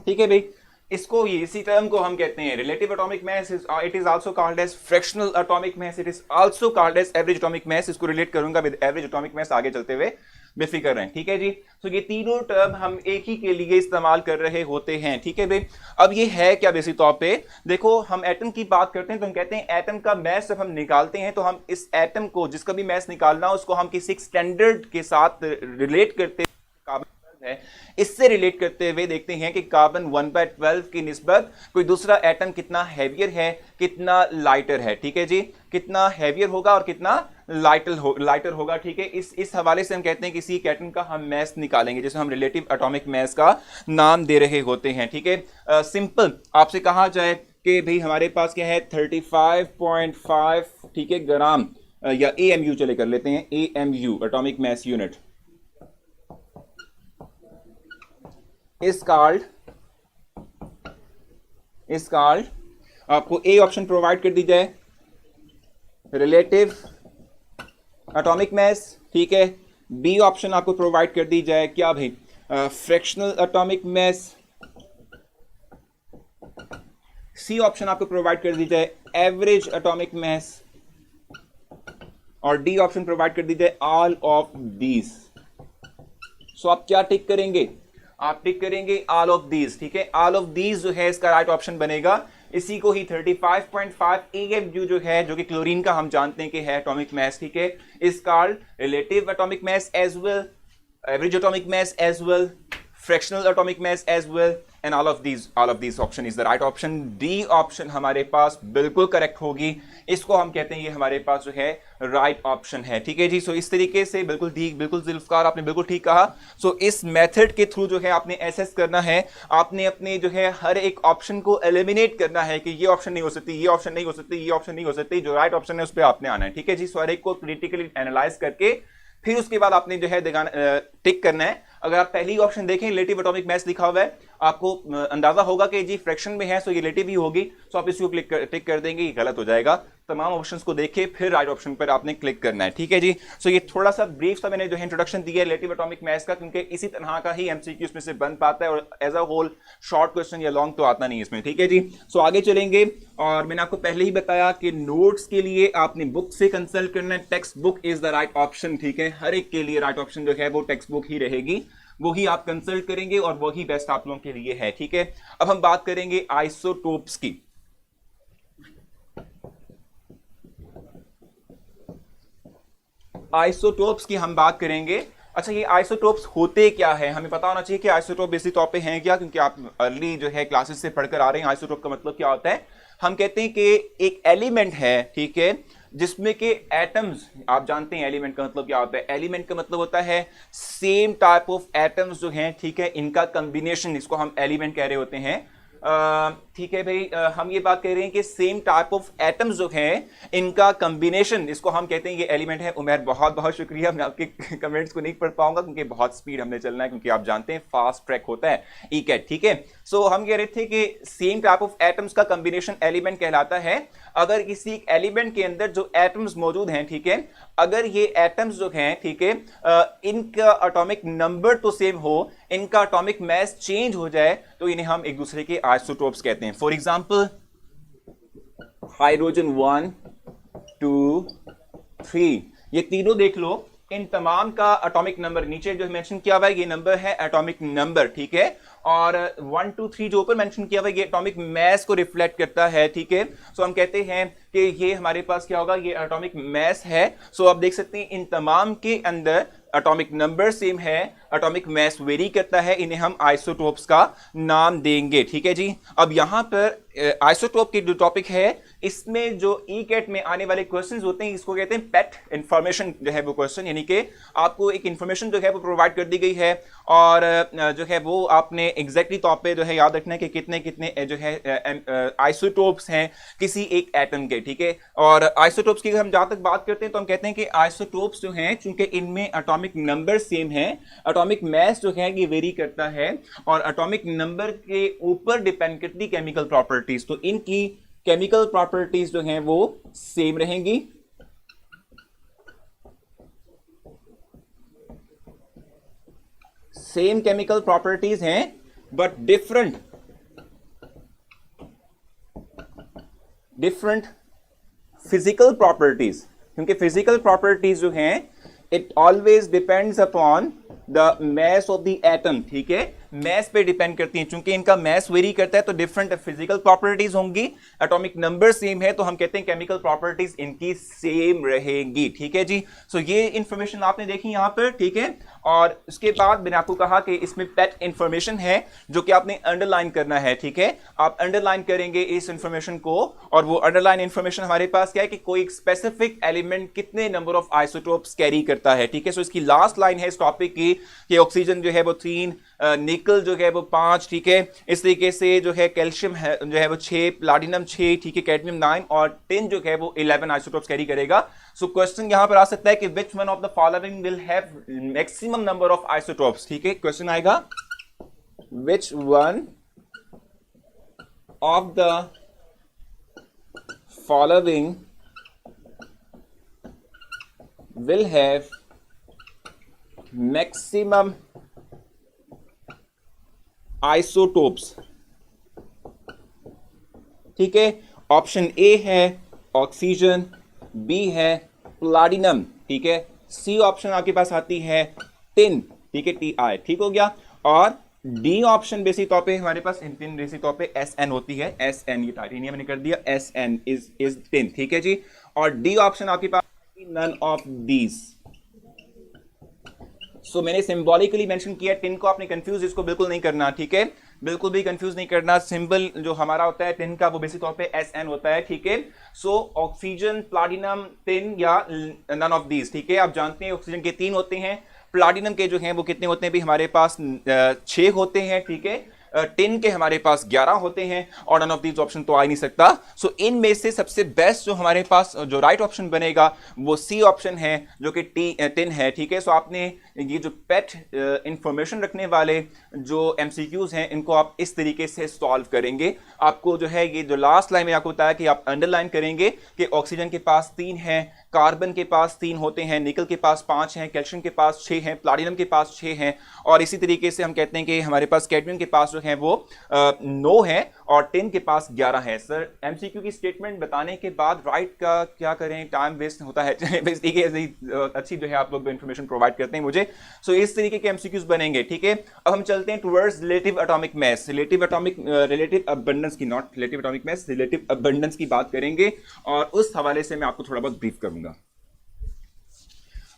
A: ठीक है भाई। इसको इसी टर्म को हम कहते हैं relative atomic mass, it is also called as fractional atomic mass, it is also called as average atomic mass. इसको रिलेट करूंगा विद एवरेज एटॉमिक मास आगे चलते हुए, बेफिक्र रहें, ठीक है जी। तो ये तीनों टर्म हम एक ही के लिए इस्तेमाल कर रहे होते हैं, ठीक है भाई। अब ये है क्या बेसिक तौर पे, देखो हम एटम की बात करते हैं तो हम कहते हैं एटम का मास जब हम निकालते हैं तो हम इस एटम को, जिसका भी मास निकालना उसको हम किसी स्टैंडर्ड के साथ रिलेट करते हैं। है, इससे रिलेट करते हुए देखते हैं कि कार्बन 1/12 की निस्बत कोई दूसरा एटम कितना हैवियर है, कितना लाइटर है। ठीक है जी, कितना हैवियर होगा और कितना लाइटर होगा। ठीक है, इस हवाले से हम कहते हैं किसी एटम का हम मैस निकालेंगे, जैसे हम रिलेटिव एटॉमिक मैस का नाम दे रहे होते हैं। ठीक है, सिंपल आपसे कहा जाए कि भाई हमारे पास क्या है 35.5, ठीक है, ग्राम या AMU चले कर लेते हैं, AMU atomic mass unit is called आपको ए ऑप्शन प्रोवाइड कर दी जाए रिलेटिव एटॉमिक मैस। ठीक है, बी ऑप्शन आपको प्रोवाइड कर दी जाए क्या भाई fractional atomic mass, C option आपको प्रोवाइड कर दी जाए एवरेज एटॉमिक मैस, और डी ऑप्शन प्रोवाइड कर दी जाए ऑल ऑफ दीज। सो आप क्या टिक करेंगे, आप टिक करेंगे ऑल ऑफ दीज। ठीक है, ऑल ऑफ दीज जो है इसका राइट ऑप्शन बनेगा। इसी को ही 35.5 AMU जो है, जो कि क्लोरीन का हम जानते हैं कि है एटॉमिक मैस। ठीक है, is called relative atomic mass as well, average atomic mass as well, fractional atomic mass as well, and all of these option is the right option. D option हमारे पास बिल्कुल करेक्ट होगी, इसको हम कहते हैं ये हमारे पास जो है राइट ऑप्शन है। ठीक है जी, सो इस तरीके से बिल्कुल ठीक, बिल्कुल जुल्फकार आपने बिल्कुल ठीक कहा। सो इस मेथड के थ्रू जो है आपने एसेस करना है, आपने अपने जो है हर एक ऑप्शन को एलिमिनेट करना है कि ये ऑप्शन नहीं हो सकती, ये ऑप्शन नहीं हो सकती, ये ऑप्शन नहीं हो सकती, जो राइट ऑप्शन है उस पर आपने आना है। ठीक है जी, सो हर एक को क्रिटिकली एनालाइज करके फिर उसके बाद आपने जो है टिक करना है। अगर आप पहली ऑप्शन देखें रिलेटिव एटॉमिक मैस लिखा हुआ है, आपको अंदाजा होगा कि जी फ्रैक्शन में है, सो ये रिलेटिव ही होगी, सो आप इसको टिक कर देंगे, ये गलत हो जाएगा। तमाम ऑप्शंस को देखें फिर राइट ऑप्शन पर आपने क्लिक करना है। ठीक है जी, सो ये थोड़ा सा ब्रीफ सा मैंने जो है इंट्रोडक्शन दिया है रिलेटिव एटॉमिक मैस का, क्योंकि इसी तरह का ही एमसीक्यू इसमें से बन पाता है और as a whole short question या लॉन्ग तो आता नहीं इसमें। ठीक है जी, सो आगे चलेंगे। और मैंने आपको पहले ही बताया कि नोट्स के लिए आपने बुक से कंसल्ट करना है, text book is the right option. ठीक है, हर एक के लिए राइट ऑप्शन जो है वो टेक्स्ट बुक ही रहेगी, वही आप कंसल्ट करेंगे और वही बेस्ट आप लोगों के लिए है। ठीक है, अब हम बात करेंगे आइसोटोप्स की। आइसोटोप्स की हम बात करेंगे। अच्छा, ये आइसोटोप्स होते क्या है, हमें पता होना चाहिए कि आइसोटोप बेसिक तौर पे हैं क्या, क्योंकि आप अर्ली जो है क्लासेस से पढ़कर आ रहे हैं। आइसोटोप का मतलब क्या होता है, हम कहते हैं कि एक एलिमेंट है, ठीक है, जिसमें के एटम्स, आप जानते हैं एलिमेंट का मतलब क्या होता है, एलिमेंट का मतलब होता है सेम टाइप ऑफ एटम्स जो हैं, ठीक है, इनका कॉम्बिनेशन, इसको हम एलिमेंट कह रहे होते हैं। ठीक है भाई, हम ये बात कह रहे हैं कि सेम टाइप ऑफ एटम्स जो हैं इनका कॉम्बिनेशन, इसको हम कहते हैं ये एलिमेंट है। उमर बहुत बहुत शुक्रिया, मैं आपके कमेंट्स को नहीं पढ़ पाऊंगा क्योंकि बहुत स्पीड हमने चलना है, क्योंकि आप जानते हैं फास्ट ट्रैक होता है ईकेट। ठीक है, सो हम कह रहे थे कि सेम टाइप ऑफ एटम्स का कॉम्बिनेशन एलिमेंट कहलाता है। अगर किसी एलिमेंट के अंदर जो एटम्स मौजूद हैं, ठीक है, अगर ये एटम्स जो हैं, ठीक है, इनका एटॉमिक नंबर तो सेम हो, इनका एटॉमिक मैस चेंज हो जाए, तो इन्हें हम एक दूसरे के आइसोटोप्स कहते हैं। फॉर एग्जांपल हाइड्रोजन 1 2 3, ये तीनों देख लो, इन तमाम का एटॉमिक नंबर नीचे जो मेंशन किया हुआ है ये नंबर है एटॉमिक नंबर। ठीक है, और 1 2 3 जो ऊपर मेंशन किया हुआ है ये एटॉमिक मैस को रिफ्लेक्ट करता है। ठीक है, सो हम कहते हैं कि ये हमारे पास क्या होगा, ये एटॉमिक मैस है। सो आप देख सकते हैं इन तमाम के अंदर एटॉमिक नंबर सेम है, एटॉमिक मैस वेरी करता है, इन्हें हम आइसोटोप्स का नाम देंगे। ठीक है जी, अब यहां पर आइसोटोप की जो टॉपिक है, इसमें जो ईकेट में आने वाले क्वेश्चंस होते हैं, इसको कहते हैं पेट इंफॉर्मेशन जो है वो क्वेश्चन, यानी कि आपको एक इंफॉर्मेशन जो है वो प्रोवाइड कर दी गई है और जो है वो आपने एग्जैक्टली तौर पे जो है याद रखना है कि कितने कितने जो है आइसोटोप्स हैं किसी एक एटम के। ठीक है, और आइसोटोप्स की हम जहां तक बात करते हैं तो हम कहते हैं कि आइसोटोप्स जो हैं, चूंकि इनमें एटॉमिक नंबर सेम है, एटॉमिक मैस जो है ये वेरी करता है और एटॉमिक नंबर के ऊपर डिपेंड करती केमिकल प्रॉपर्टीज, तो इनकी केमिकल प्रॉपर्टीज जो हैं वो सेम रहेंगी। सेम केमिकल प्रॉपर्टीज हैं बट डिफरेंट फिजिकल प्रॉपर्टीज, क्योंकि फिजिकल प्रॉपर्टीज जो हैं it always depends upon the mass of the atom. ठीक है, मैस पे डिपेंड करती हैं, चूंकि इनका मैस वेरी करता है तो डिफरेंट फिजिकल प्रॉपर्टीज होंगी। एटॉमिक नंबर सेम है तो हम कहते हैं केमिकल प्रॉपर्टीज इनकी सेम रहेंगी। ठीक है जी, सो ये इंफॉर्मेशन आपने देखी यहां पर। ठीक है, और उसके बाद मैंने आपको कहा कि इसमें पेट इंफॉर्मेशन है जो कि आपने अंडरलाइन करना है, ठीक है। आप अंडरलाइन करेंगे इस इंफॉर्मेशन को, और वो अंडरलाइन इंफॉर्मेशन हमारे पास क्या है कि कोई स्पेसिफिक एलिमेंट कितने नंबर ऑफ आइसोटोप्स कैरी करता है, ठीक है। सो इसकी लास्ट लाइन है इस टॉपिक की कि ऑक्सीजन जो है वो 3, निकल जो है वो 5, ठीक है। इस तरीके से जो है कैल्शियम है जो है वो 6, प्लैटिनम 6, ठीक है, कैडमियम 9 और टिन जो है वो 11 आइसोटोप्स कैरी करेगा। सो क्वेश्चन यहां पर आ सकता है कि विच one of the following will have maximum number of isotopes, ठीक है। क्वेश्चन आएगा विच one of the following will have maximum isotopes, ठीक है। ऑप्शन ए है ऑक्सीजन, बी है प्लैटिनम, ठीक है, सी ऑप्शन आपके पास आती है टिन, ठीक है, TI, ठीक हो गया। और डी ऑप्शन बेसिक तौर पे हमारे पास इन तीन बेसिक तौर पे SN होती है, SN ये टाइटेनियम मैंने कर दिया, SN इज टिन, ठीक है जी। और डी ऑप्शन आपके पास none of these। सो मैंने सिंबॉलिकली मेंशन किया, टिन को आपने कंफ्यूज इसको बिल्कुल नहीं करना, ठीक है, बिल्कुल भी कंफ्यूज नहीं करना। सिंबल जो हमारा होता है टिन का वो बेसिक तौर पे SN होता है, ठीक है। सो ऑक्सीजन, प्लैटिनम, टिन या नन ऑफ दीज, ठीक है। आप जानते हैं ऑक्सीजन के 3 होते हैं, प्लैटिनम के जो हैं वो कितने होते हैं भी हमारे पास 6 होते हैं, ठीक है। टिन के हमारे पास 11 होते हैं और नन ऑफ दीज ऑप्शन तो आ ही नहीं सकता। सो इनमें से सबसे बेस्ट जो हमारे पास जो राइट ऑप्शन बनेगा वो सी ऑप्शन है जो कि टिन है, ठीक है। सो आपने ये जो पेट इंफॉर्मेशन रखने वाले जो MCQs हैं इनको आप इस तरीके से सॉल्व करेंगे। आपको जो है ये जो लास्ट लाइन में आपको बताया कि आप अंडरलाइन करेंगे कि ऑक्सीजन के पास 3 है, कार्बन के पास 3 होते हैं, निकल के पास 5 हैं, कैल्शियम के पास 6 हैं, प्लैटिनम के पास 6 हैं, और इसी तरीके से हम कहते हैं कि हमारे पास कैडमियम के पास जो है वो 9 है और टिन के पास 11 है। सर MCQ की स्टेटमेंट बताने के बाद राइट का क्या करें, टाइम वेस्ट होता है अच्छी जो है आप लोग इन्फॉर्मेशन प्रोवाइड करते हैं मुझे। सो इस तरीके के MCQs बनेंगे, ठीक है। अब हम चलते हैं towards relative atomic mass, relative abundance की, not relative atomic mass, relative abundance की बात करेंगे और उस हवाले से मैं आपको थोड़ा बहुत ब्रीफ करूंगा।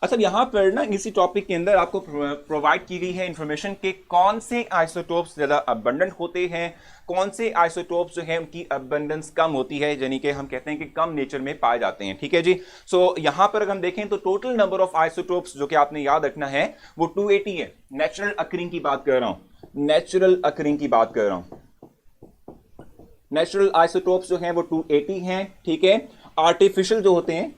A: अच्छा, यहां पर ना इसी टॉपिक के अंदर आपको प्रोवाइड की गई है इंफॉर्मेशन कि कौन से आइसोटोप्स ज्यादा अबंडेंट होते हैं, कौन से आइसोटोप्स जो है उनकी अबंडेंस कम होती है, यानी कि हम कहते हैं कि कम नेचर में पाए जाते हैं, ठीक है जी। सो यहां पर अगर हम देखें तो टोटल नंबर ऑफ आइसोटोप्स जो कि आपने याद रखना है वो 280 है। नेचुरल अकरिंग की बात कर रहा हूं, नेचुरल अकरिंग की बात कर रहा हूं। नेचुरल आइसोटोप्स जो हैं वो 280 हैं, ठीक है। आर्टिफिशियल जो होते हैं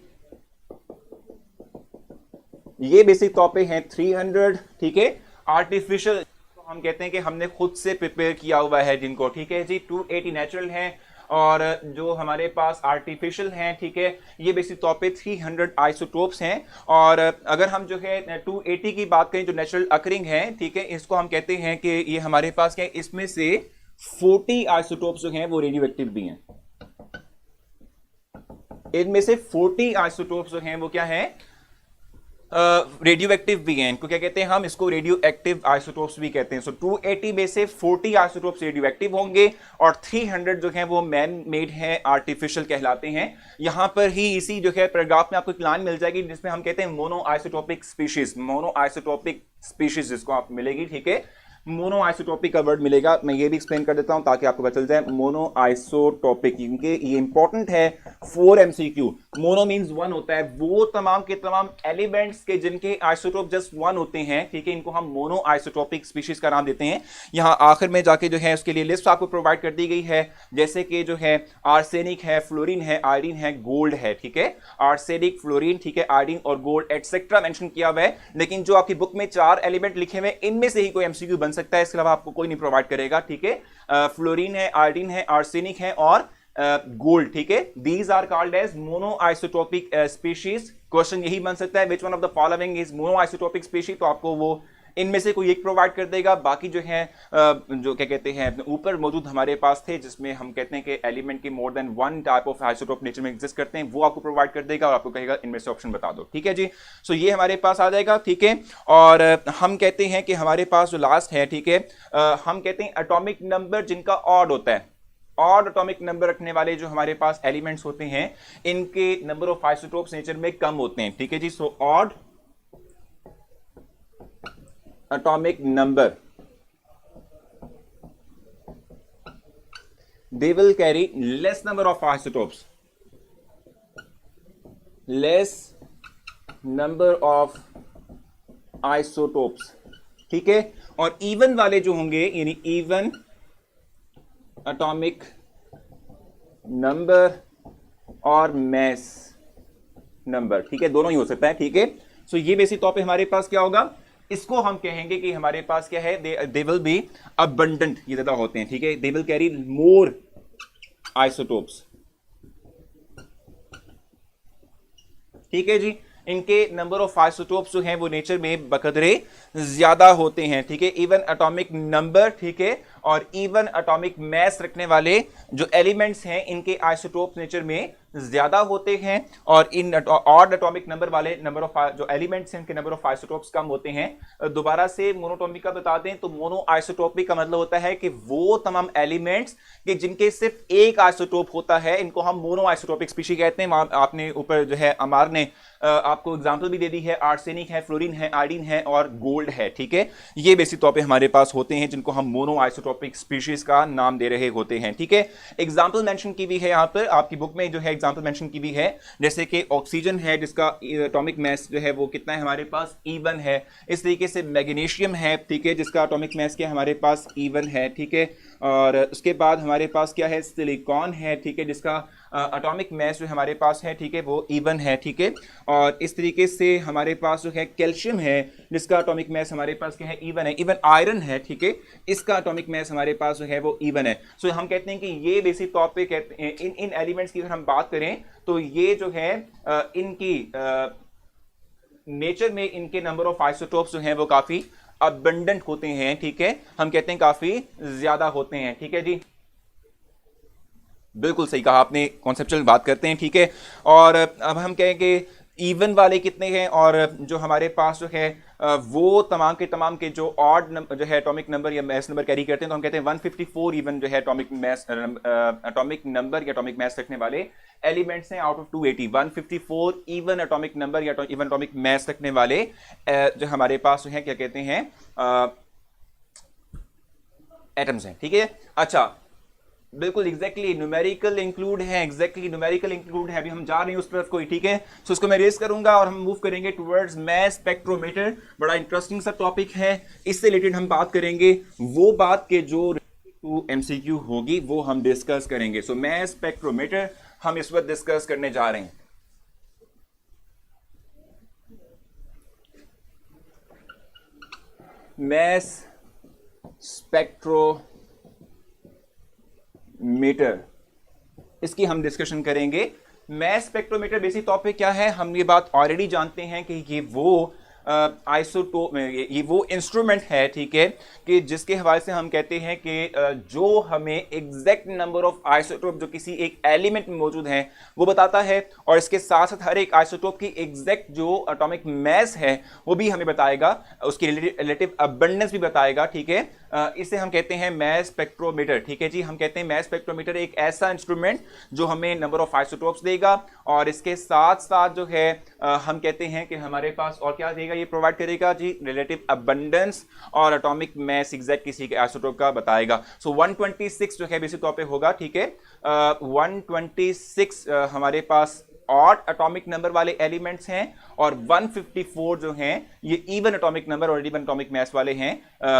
A: ये बेसिक तौर पे हैं 300, ठीक है। आर्टिफिशियल तो हम कहते हैं कि हमने खुद से प्रिपेयर किया हुआ है जिनको, ठीक है जी। 280 नेचुरल हैं और जो हमारे पास आर्टिफिशियल हैं, ठीक है, ये बेसिक तौर पे 300 आइसोटोप्स हैं। और अगर हम जो है 280 की बात करें जो नेचुरल अकरिंग है, ठीक है, इसको हम कहते हैं कि ये हमारे पास क्या है, इसमें से 40 आइसोटोप्स जो हैं वो रेडियो एक्टिव भी हैं। इनमें से 40 आइसोटोप्स जो हैं वो क्या है, रेडियो एक्टिव भी हैं। इनको क्या कहते हैं, हम इसको रेडियो एक्टिव आइसोटोप्स भी कहते हैं। सो 280 में से 40 आइसोटोप्स रेडियो एक्टिव होंगे और 300 जो है वो मैन मेड है, आर्टिफिशियल कहलाते हैं। यहां पर ही इसी जो है पैराग्राफ में आपको एक लाइन मिल जाएगी जिसमें हम कहते हैं mono isotopic species, mono isotopic species जिसको आप मिलेगी, ठीक है। मोनो आइसोटोपिक का वर्ड मिलेगा, मैं ये भी एक्सप्लेन कर देता हूं ताकि आपको पता चल जाए। मोनो आइसोटोपिक, क्योंकि ये इंपॉर्टेंट है 4 MCQ। मोनो मींस 1 होता है, वो तमाम के तमाम एलिमेंट्स के जिनके आइसोटोप जस्ट 1 होते हैं, ठीक है, इनको हम मोनो आइसोटोपिक स्पीशीज का नाम देते हैं। यहां आखिर में जाके जो है उसके लिए लिस्ट आपको प्रोवाइड कर दी गई है, जैसे कि जो है आर्सेनिक है, फ्लोरीन है, आयोडीन है, गोल्ड है, ठीक है। आर्सेनिक, फ्लोरीन, ठीक है, आयोडीन और गोल्ड एटसेट्रा मेंशन किया हुआ है। लेकिन जो आपकी बुक में 4 एलिमेंट लिखे हुए इनमें से ही कोई MCQ बन सकता है, इसके अलावा आपको कोई नहीं प्रोवाइड करेगा, ठीक है। फ्लोरीन है, आयोडीन है, आर्सेनिक है और गोल्ड, ठीक है। These are called as mono isotopic species. Question यही बन सकता है which one of the following is mono isotopic species, तो आपको वो इनमें से कोई एक प्रोवाइड कर देगा। बाकी जो है जो क्या कहते हैं ऊपर मौजूद हमारे पास थे जिसमें हम कहते हैं कि एलिमेंट के more than 1 type of isotope nature में एग्जिस्ट करते हैं, वो आपको प्रोवाइड कर देगा और आपको कहेगा इनमें से ऑप्शन बता दो, ठीक है जी। सो ये हमारे पास आ जाएगा, ठीक है। और हम कहते हैं कि हमारे पास जो लास्ट है, ठीक है, हम कहते हैं एटॉमिक नंबर जिनका ऑड होता है। ऑड एटॉमिक नंबर रखने वाले जो हमारे पास एलिमेंट्स होते हैं इनके नंबर ऑफ आइसोटोप्स नेचर में कम होते हैं, ठीक है जी। So odd atomic number, they will carry less number of isotopes, less number of isotopes, ठीक है। और इवन वाले जो होंगे यानी इवन एटॉमिक नंबर और मैस नंबर, ठीक है, दोनों ही हो सकता है, ठीक है। सो ये बेसिक तौर पे हमारे पास क्या होगा, इसको हम कहेंगे कि हमारे पास क्या है, दे विल बी अबंडेंट, ये ज्यादा होते हैं, ठीक है। They will carry more isotopes, ठीक है जी। इनके नंबर ऑफ आइसोटोप्स जो हैं वो नेचर में बकदरे ज्यादा होते हैं, ठीक है। इवन एटॉमिक नंबर, ठीक है, और इवन एटॉमिक मैस रखने वाले जो एलिमेंट्स हैं इनके आइसोटोप्स नेचर में ज्यादा होते हैं, और इन ऑड एटॉमिक नंबर वाले नंबर ऑफ जो एलिमेंट्स हैं इनके नंबर ऑफ आइसोटोप्स कम होते हैं। दोबारा से मोनोटॉमिक का बता दें तो मोनो आइसोटोपिक का मतलब होता है कि वो तमाम एलिमेंट्स कि जिनके सिर्फ एक आइसोटोप होता है इनको हम मोनो आइसोटोपिक स्पीशी कहते हैं। आपने ऊपर जो है अमार ने आपको एग्जाम्पल भी दे दी है, आर्सेनिक है, फ्लोरीन है, आयोडीन है और गोल्ड है, ठीक है। ये बेसिक तौर पे हमारे पास होते हैं जिनको हम मोनो आइसोटोपिक स्पीशीज का नाम दे रहे होते हैं, ठीक है। एग्जाम्पल मेंशन की हुई है यहाँ पर आपकी बुक में, जो है एग्जाम्पल मेंशन की हुई है, जैसे कि ऑक्सीजन है जिसका एटॉमिक मैस जो है वो कितना है हमारे पास, E1 है। इस तरीके से मैग्नीशियम है, ठीक है, जिसका एटॉमिक मैस क्या हमारे पास E1 है, ठीक है। और उसके बाद हमारे पास क्या है, सिलिकॉन है, ठीक है, जिसका एटॉमिक मैस जो हमारे पास है, ठीक है, वो E1 है, ठीक है। और इस तरीके से हमारे पास जो है कैल्शियम है जिसका एटॉमिक मैस हमारे पास क्या है, E1 है। इवन आयरन है, ठीक है, इसका एटॉमिक मैस हमारे पास जो है वो E1 है। सो हम कहते हैं कि ये बेसिक तौर पे कहते हैं इन एलिमेंट्स की अगर हम बात करें तो ये जो है इनकी नेचर में इनके नंबर ऑफ आइसोटोप्स जो हैं वो काफी अबंडेंट होते हैं, ठीक है। हम कहते हैं काफी ज्यादा होते हैं, ठीक है जी। बिल्कुल सही कहा आपने, कॉन्सेप्चुअल बात करते हैं, ठीक है। और अब हम कहें कि इवन वाले कितने हैं, और जो हमारे पास जो है वो तमाम के जो ऑड जो है एटॉमिक नंबर या मैस नंबर कैरी करते हैं, तो हम कहते हैं 154 इवन जो है एटॉमिक मैस एटॉमिक नंबर या एटॉमिक मैस रखने वाले एलिमेंट्स हैं out of 280। 154 even atomic number या इवन एटॉमिक मैस रखने वाले जो हमारे पास जो है क्या कहते हैं एटम्स हैं, ठीक है। अच्छा, बिल्कुल एग्जैक्टली न्यूमेरिकल इंक्लूड है, एग्जैक्टली न्यूमेरिकल इंक्लूड है। अभी हम जा रहे हैं उस तरफ कोई, ठीक है। सो उसको मैं रेस करूंगा और हम मूव करेंगे टुवर्ड्स मैस स्पेक्ट्रोमीटर। बड़ा इंटरेस्टिंग सा टॉपिक है, इससे रिलेटेड हम बात करेंगे, वो बात के जो MCQ होगी वो हम डिस्कस करेंगे। सो मैस स्पेक्ट्रोमीटर हम इस वक्त डिस्कस करने जा रहे हैं। मैस स्पेक्ट्रोमीटर, इसकी हम डिस्कशन करेंगे। मैस स्पेक्ट्रोमीटर बेसिक तौर पे क्या है, हम ये बात ऑलरेडी जानते हैं कि ये वो आइसोटोप ये वो इंस्ट्रूमेंट है, ठीक है, कि जिसके हवाले से हम कहते हैं कि जो हमें एग्जैक्ट नंबर ऑफ आइसोटोप जो किसी एक एलिमेंट में मौजूद हैं वो बताता है, और इसके साथ साथ हर एक आइसोटोप की एग्जैक्ट जो एटॉमिक मैस है वो भी हमें बताएगा, उसकी रिलेटिव अबंडेंस भी बताएगा, ठीक है। इसे हम कहते हैं मैस स्पेक्ट्रोमीटर, ठीक है जी। हम कहते हैं मैस स्पेक्ट्रोमीटर एक ऐसा इंस्ट्रूमेंट जो हमें नंबर ऑफ आइसोटोप्स देगा, और इसके साथ साथ जो है हम कहते हैं कि हमारे पास और क्या देगा, ये प्रोवाइड करेगा जी, रिलेटिव अबंडेंस और एटॉमिक मैस एग्जैक्ट किसी के आइसोटोप का बताएगा। सो 126 जो है बेसिक तौर पे होगा, ठीक है। 126 हमारे पास ऑड एटॉमिक नंबर वाले एलिमेंट्स हैं, और 154 जो हैं ये इवन एटॉमिक नंबर और इवन एटॉमिक मैस वाले हैं,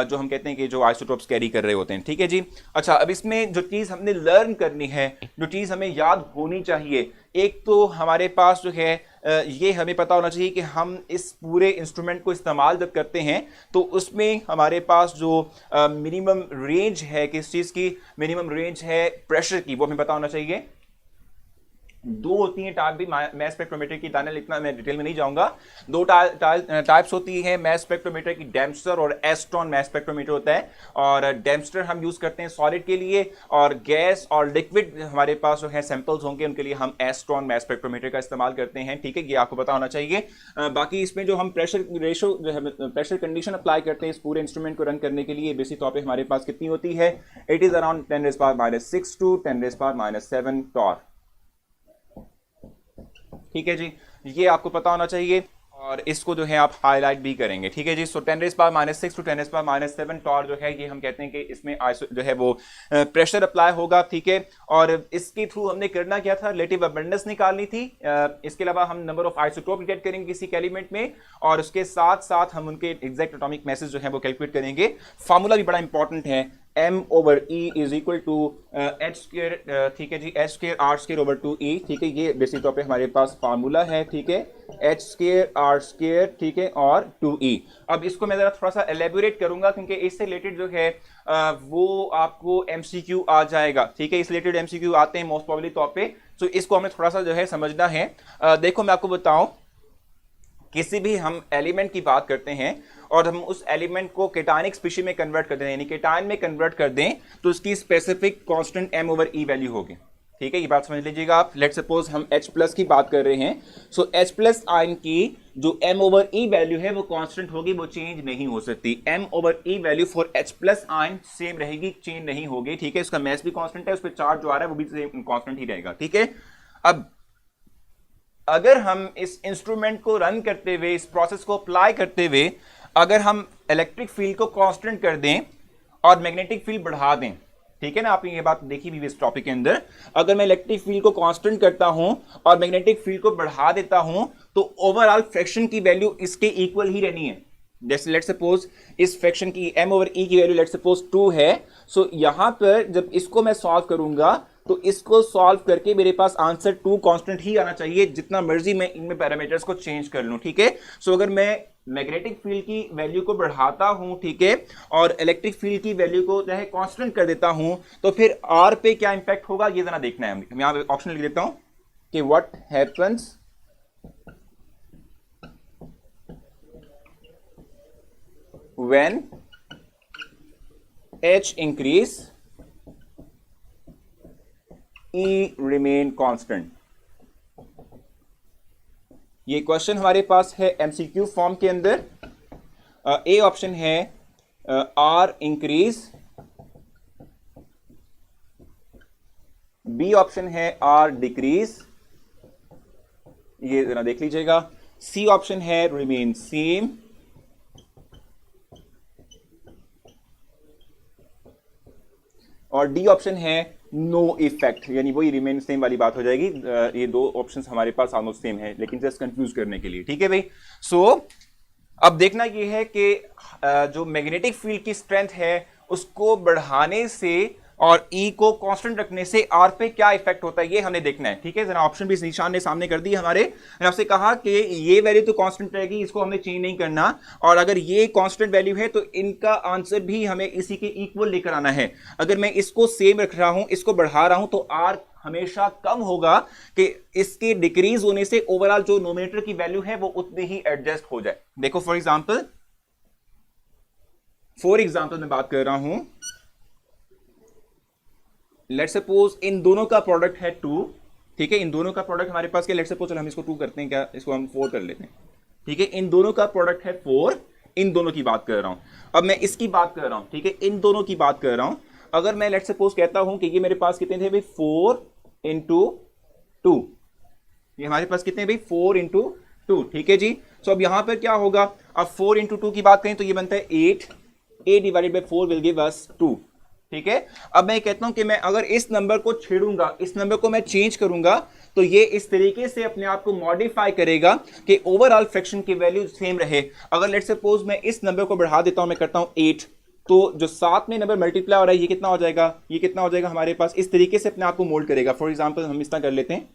A: जो हम कहते हैं कि जो आइसोटोप्स कैरी कर रहे होते हैं, ठीक है जी। अच्छा, अब इसमें जो चीज हमने लर्न करनी है, जो चीज हमें याद होनी चाहिए, एक तो हमारे पास जो है ये हमें पता होना चाहिए कि हम इस पूरे इंस्ट्रूमेंट को इस्तेमाल जब करते हैं तो उसमें हमारे पास जो मिनिमम रेंज है, किस चीज की मिनिमम रेंज है प्रेशर की, वो हमें पता होना चाहिए। दो होती हैं टाइप भी मैस स्पेक्ट्रोमीटर की, दानियल इतना मैं डिटेल में नहीं जाऊंगा। दो टाइप्स होती है मैस स्पेक्ट्रोमीटर की, डेम्स्टर और एस्ट्रॉन मैस स्पेक्ट्रोमीटर होता है। और डेम्स्टर हम यूज करते हैं सॉलिड के लिए, और गैस और लिक्विड हमारे पास जो है सैंपल्स होंगे उनके लिए हम एस्ट्रॉन मैस स्पेक्ट्रोमीटर का इस्तेमाल करते हैं, ठीक है। ये आपको पता होना चाहिए। बाकी इसमें जो हम प्रेशर रेशो जो है प्रेशर कंडीशन अप्लाई करते हैं इस पूरे इंस्ट्रूमेंट को रन करने के लिए, बेसिक तौर पर हमारे पास कितनी होती है, it is around 10⁻⁻6 to 10⁻⁷ torr, ठीक है जी। ये आपको पता होना चाहिए। और इसको जो है आप हाईलाइट भी करेंगे, ठीक है जी। सो 10⁻⁻6 टू 10⁻⁷ टॉर जो है ये हम कहते हैं कि इसमें जो है वो प्रेशर अप्लाई होगा, ठीक है। और इसके थ्रू हमने करना क्या था, रिलेटिव अबंडेंस निकालनी थी। इसके अलावा हम नंबर ऑफ आइसोटोप डिटेक्ट करेंगे किसी एलिमेंट में, और उसके साथ साथ हम उनके एग्जैक्ट एटॉमिक मैसेज जो है वो कैलकुलेट करेंगे। फार्मूला भी बड़ा इंपॉर्टेंट है, m/e is equal to h square, ठीक है जी, h square r square over 2e, ठीक है। ये बेसिक तौर पे हमारे पास फार्मूला है, ठीक है, h स्क्वायर r स्क्वायर, ठीक है, और 2e। अब इसको मैं जरा थोड़ा सा एलेबोरेट करूंगा क्योंकि इससे रिलेटेड जो है वो आपको MCQ आ जाएगा, ठीक है। इस रिलेटेड MCQ आते हैं मोस्ट प्रोबेबली तौर पे, तो इसको हमें थोड़ा सा जो है समझना है। देखो मैं आपको बताऊं, किसी भी हम एलिमेंट की बात करते हैं और हम उस एलिमेंट को केटायनिक स्पीशीज में कन्वर्ट कर दें, यानी केटायन में कन्वर्ट कर दें, तो उसकी स्पेसिफिक कांस्टेंट m/e वैल्यू होगी, ठीक है। ये बात समझ लीजिएगा आप। लेट सपोज हम H प्लस की बात कर रहे हैं, सो H प्लस आयन की जो m/e वैल्यू है वो कांस्टेंट होगी, वो चेंज नहीं हो सकती। m/e value for H plus ion same रहेगी, चेंज नहीं होगी, ठीक है। उसका मैस भी कांस्टेंट है, उस पर चार्ज जो आ रहा है वो भी सेम कांस्टेंट ही रहेगा, ठीक है। अब अगर हम इस इंस्ट्रूमेंट को रन करते हुए, इस प्रोसेस को अप्लाई करते हुए, अगर हम इलेक्ट्रिक फील्ड को कांस्टेंट कर दें और मैग्नेटिक फील्ड बढ़ा दें, ठीक है ना, आपने ये बात देखी भी इस टॉपिक के अंदर, अगर मैं इलेक्ट्रिक फील्ड को कांस्टेंट करता हूं और मैग्नेटिक फील्ड को बढ़ा देता हूं, तो ओवरऑल फ्रैक्शन की वैल्यू इसके इक्वल ही रहनी है। जैसे लेट सपोज इस फ्रैक्शन की m/e की वैल्यू लेट सपोज 2 है, सो यहां पर जब इसको मैं सॉल्व करूंगा तो इसको सॉल्व करके मेरे पास आंसर 2 कांस्टेंट ही आना चाहिए, जितना मर्जी मैं इनमें पैरामीटर्स को चेंज कर लूं, ठीक है। सो अगर मैं मैग्नेटिक फील्ड की वैल्यू को बढ़ाता हूं, ठीक है, और इलेक्ट्रिक फील्ड की वैल्यू को चाहे कांस्टेंट कर देता हूं, तो फिर आर पे क्या इंपैक्ट होगा ये जरा देखना है। मैं यहां ऑप्शन लिख देता हूं कि what happens when H increase, E remain constant। ये क्वेश्चन हमारे पास है MCQ फॉर्म के अंदर। ए ऑप्शन है R इंक्रीज, बी ऑप्शन है R डिक्रीज, ये जरा देख लीजिएगा। सी ऑप्शन है रिमेन सेम, और डी ऑप्शन है नो इफेक्ट, यानी वही रिमेन सेम वाली बात हो जाएगी। ये दो ऑप्शंस हमारे पास ऑलमोस्ट सेम है, लेकिन जस्ट कंफ्यूज करने के लिए, ठीक है भाई। सो अब देखना ये है कि जो मैग्नेटिक फील्ड की स्ट्रेंथ है उसको बढ़ाने से और E को कांस्टेंट रखने से R पे क्या इफेक्ट होता है ये हमें देखना है, ठीक है। जरा ऑप्शन भी इस निशान ने सामने कर दी हमारे। मैंने आपसे कहा कि ये वैल्यू तो कांस्टेंट रहेगी, इसको हमें चेंज नहीं करना, और अगर ये कांस्टेंट वैल्यू है तो इनका आंसर भी हमें इसी के इक्वल लेकर आना है। अगर मैं इसको सेम रख रहा हूं, इसको बढ़ा रहा हूं, तो R हमेशा कम होगा कि इसके डिक्रीज होने से ओवरऑल जो नोमिनेटर की वैल्यू है वो उतनी ही एडजस्ट हो जाए। देखो फॉर एग्जाम्पल मैं बात कर रहा हूं, लेट सपोज इन दोनों का प्रोडक्ट है 2, ठीक है। इन दोनों का प्रोडक्ट हमारे पास क्या, लेट सपोज हम इसको 2 करते हैं, क्या इसको हम 4 कर लेते हैं, ठीक है। इन दोनों का प्रोडक्ट है 4, इन दोनों की बात कर रहा हूं। अब मैं इसकी बात कर रहा हूं, ठीक है, इन दोनों की बात कर रहा हूं। अगर मैं लेट सपोज कहता हूं कि ये मेरे पास कितने थे भाई, 4 इंटू 2, ये हमारे पास कितने भाई 4 इंटू 2, ठीक है जी। सो अब यहां पर क्या होगा, अब 4 इंटू 2 की बात करें तो ये बनता है 8, 8 divided by 4 will give us 2, ठीक है। अब मैं कहता हूं कि मैं अगर इस नंबर को छेड़ूंगा, इस नंबर को मैं चेंज करूंगा, तो ये इस तरीके से अपने आप को मॉडिफाई करेगा कि ओवरऑल फ्रैक्शन की वैल्यू सेम रहे। अगर लेट सपोज मैं इस नंबर को बढ़ा देता हूं, मैं करता हूं 8, तो जो साथ में नंबर मल्टीप्लाई हो रहा है ये कितना हो जाएगा, ये कितना हो जाएगा हमारे पास, इस तरीके से अपने आप को मोल्ड करेगा। फॉर एग्जाम्पल हम इस तरह कर लेते हैं,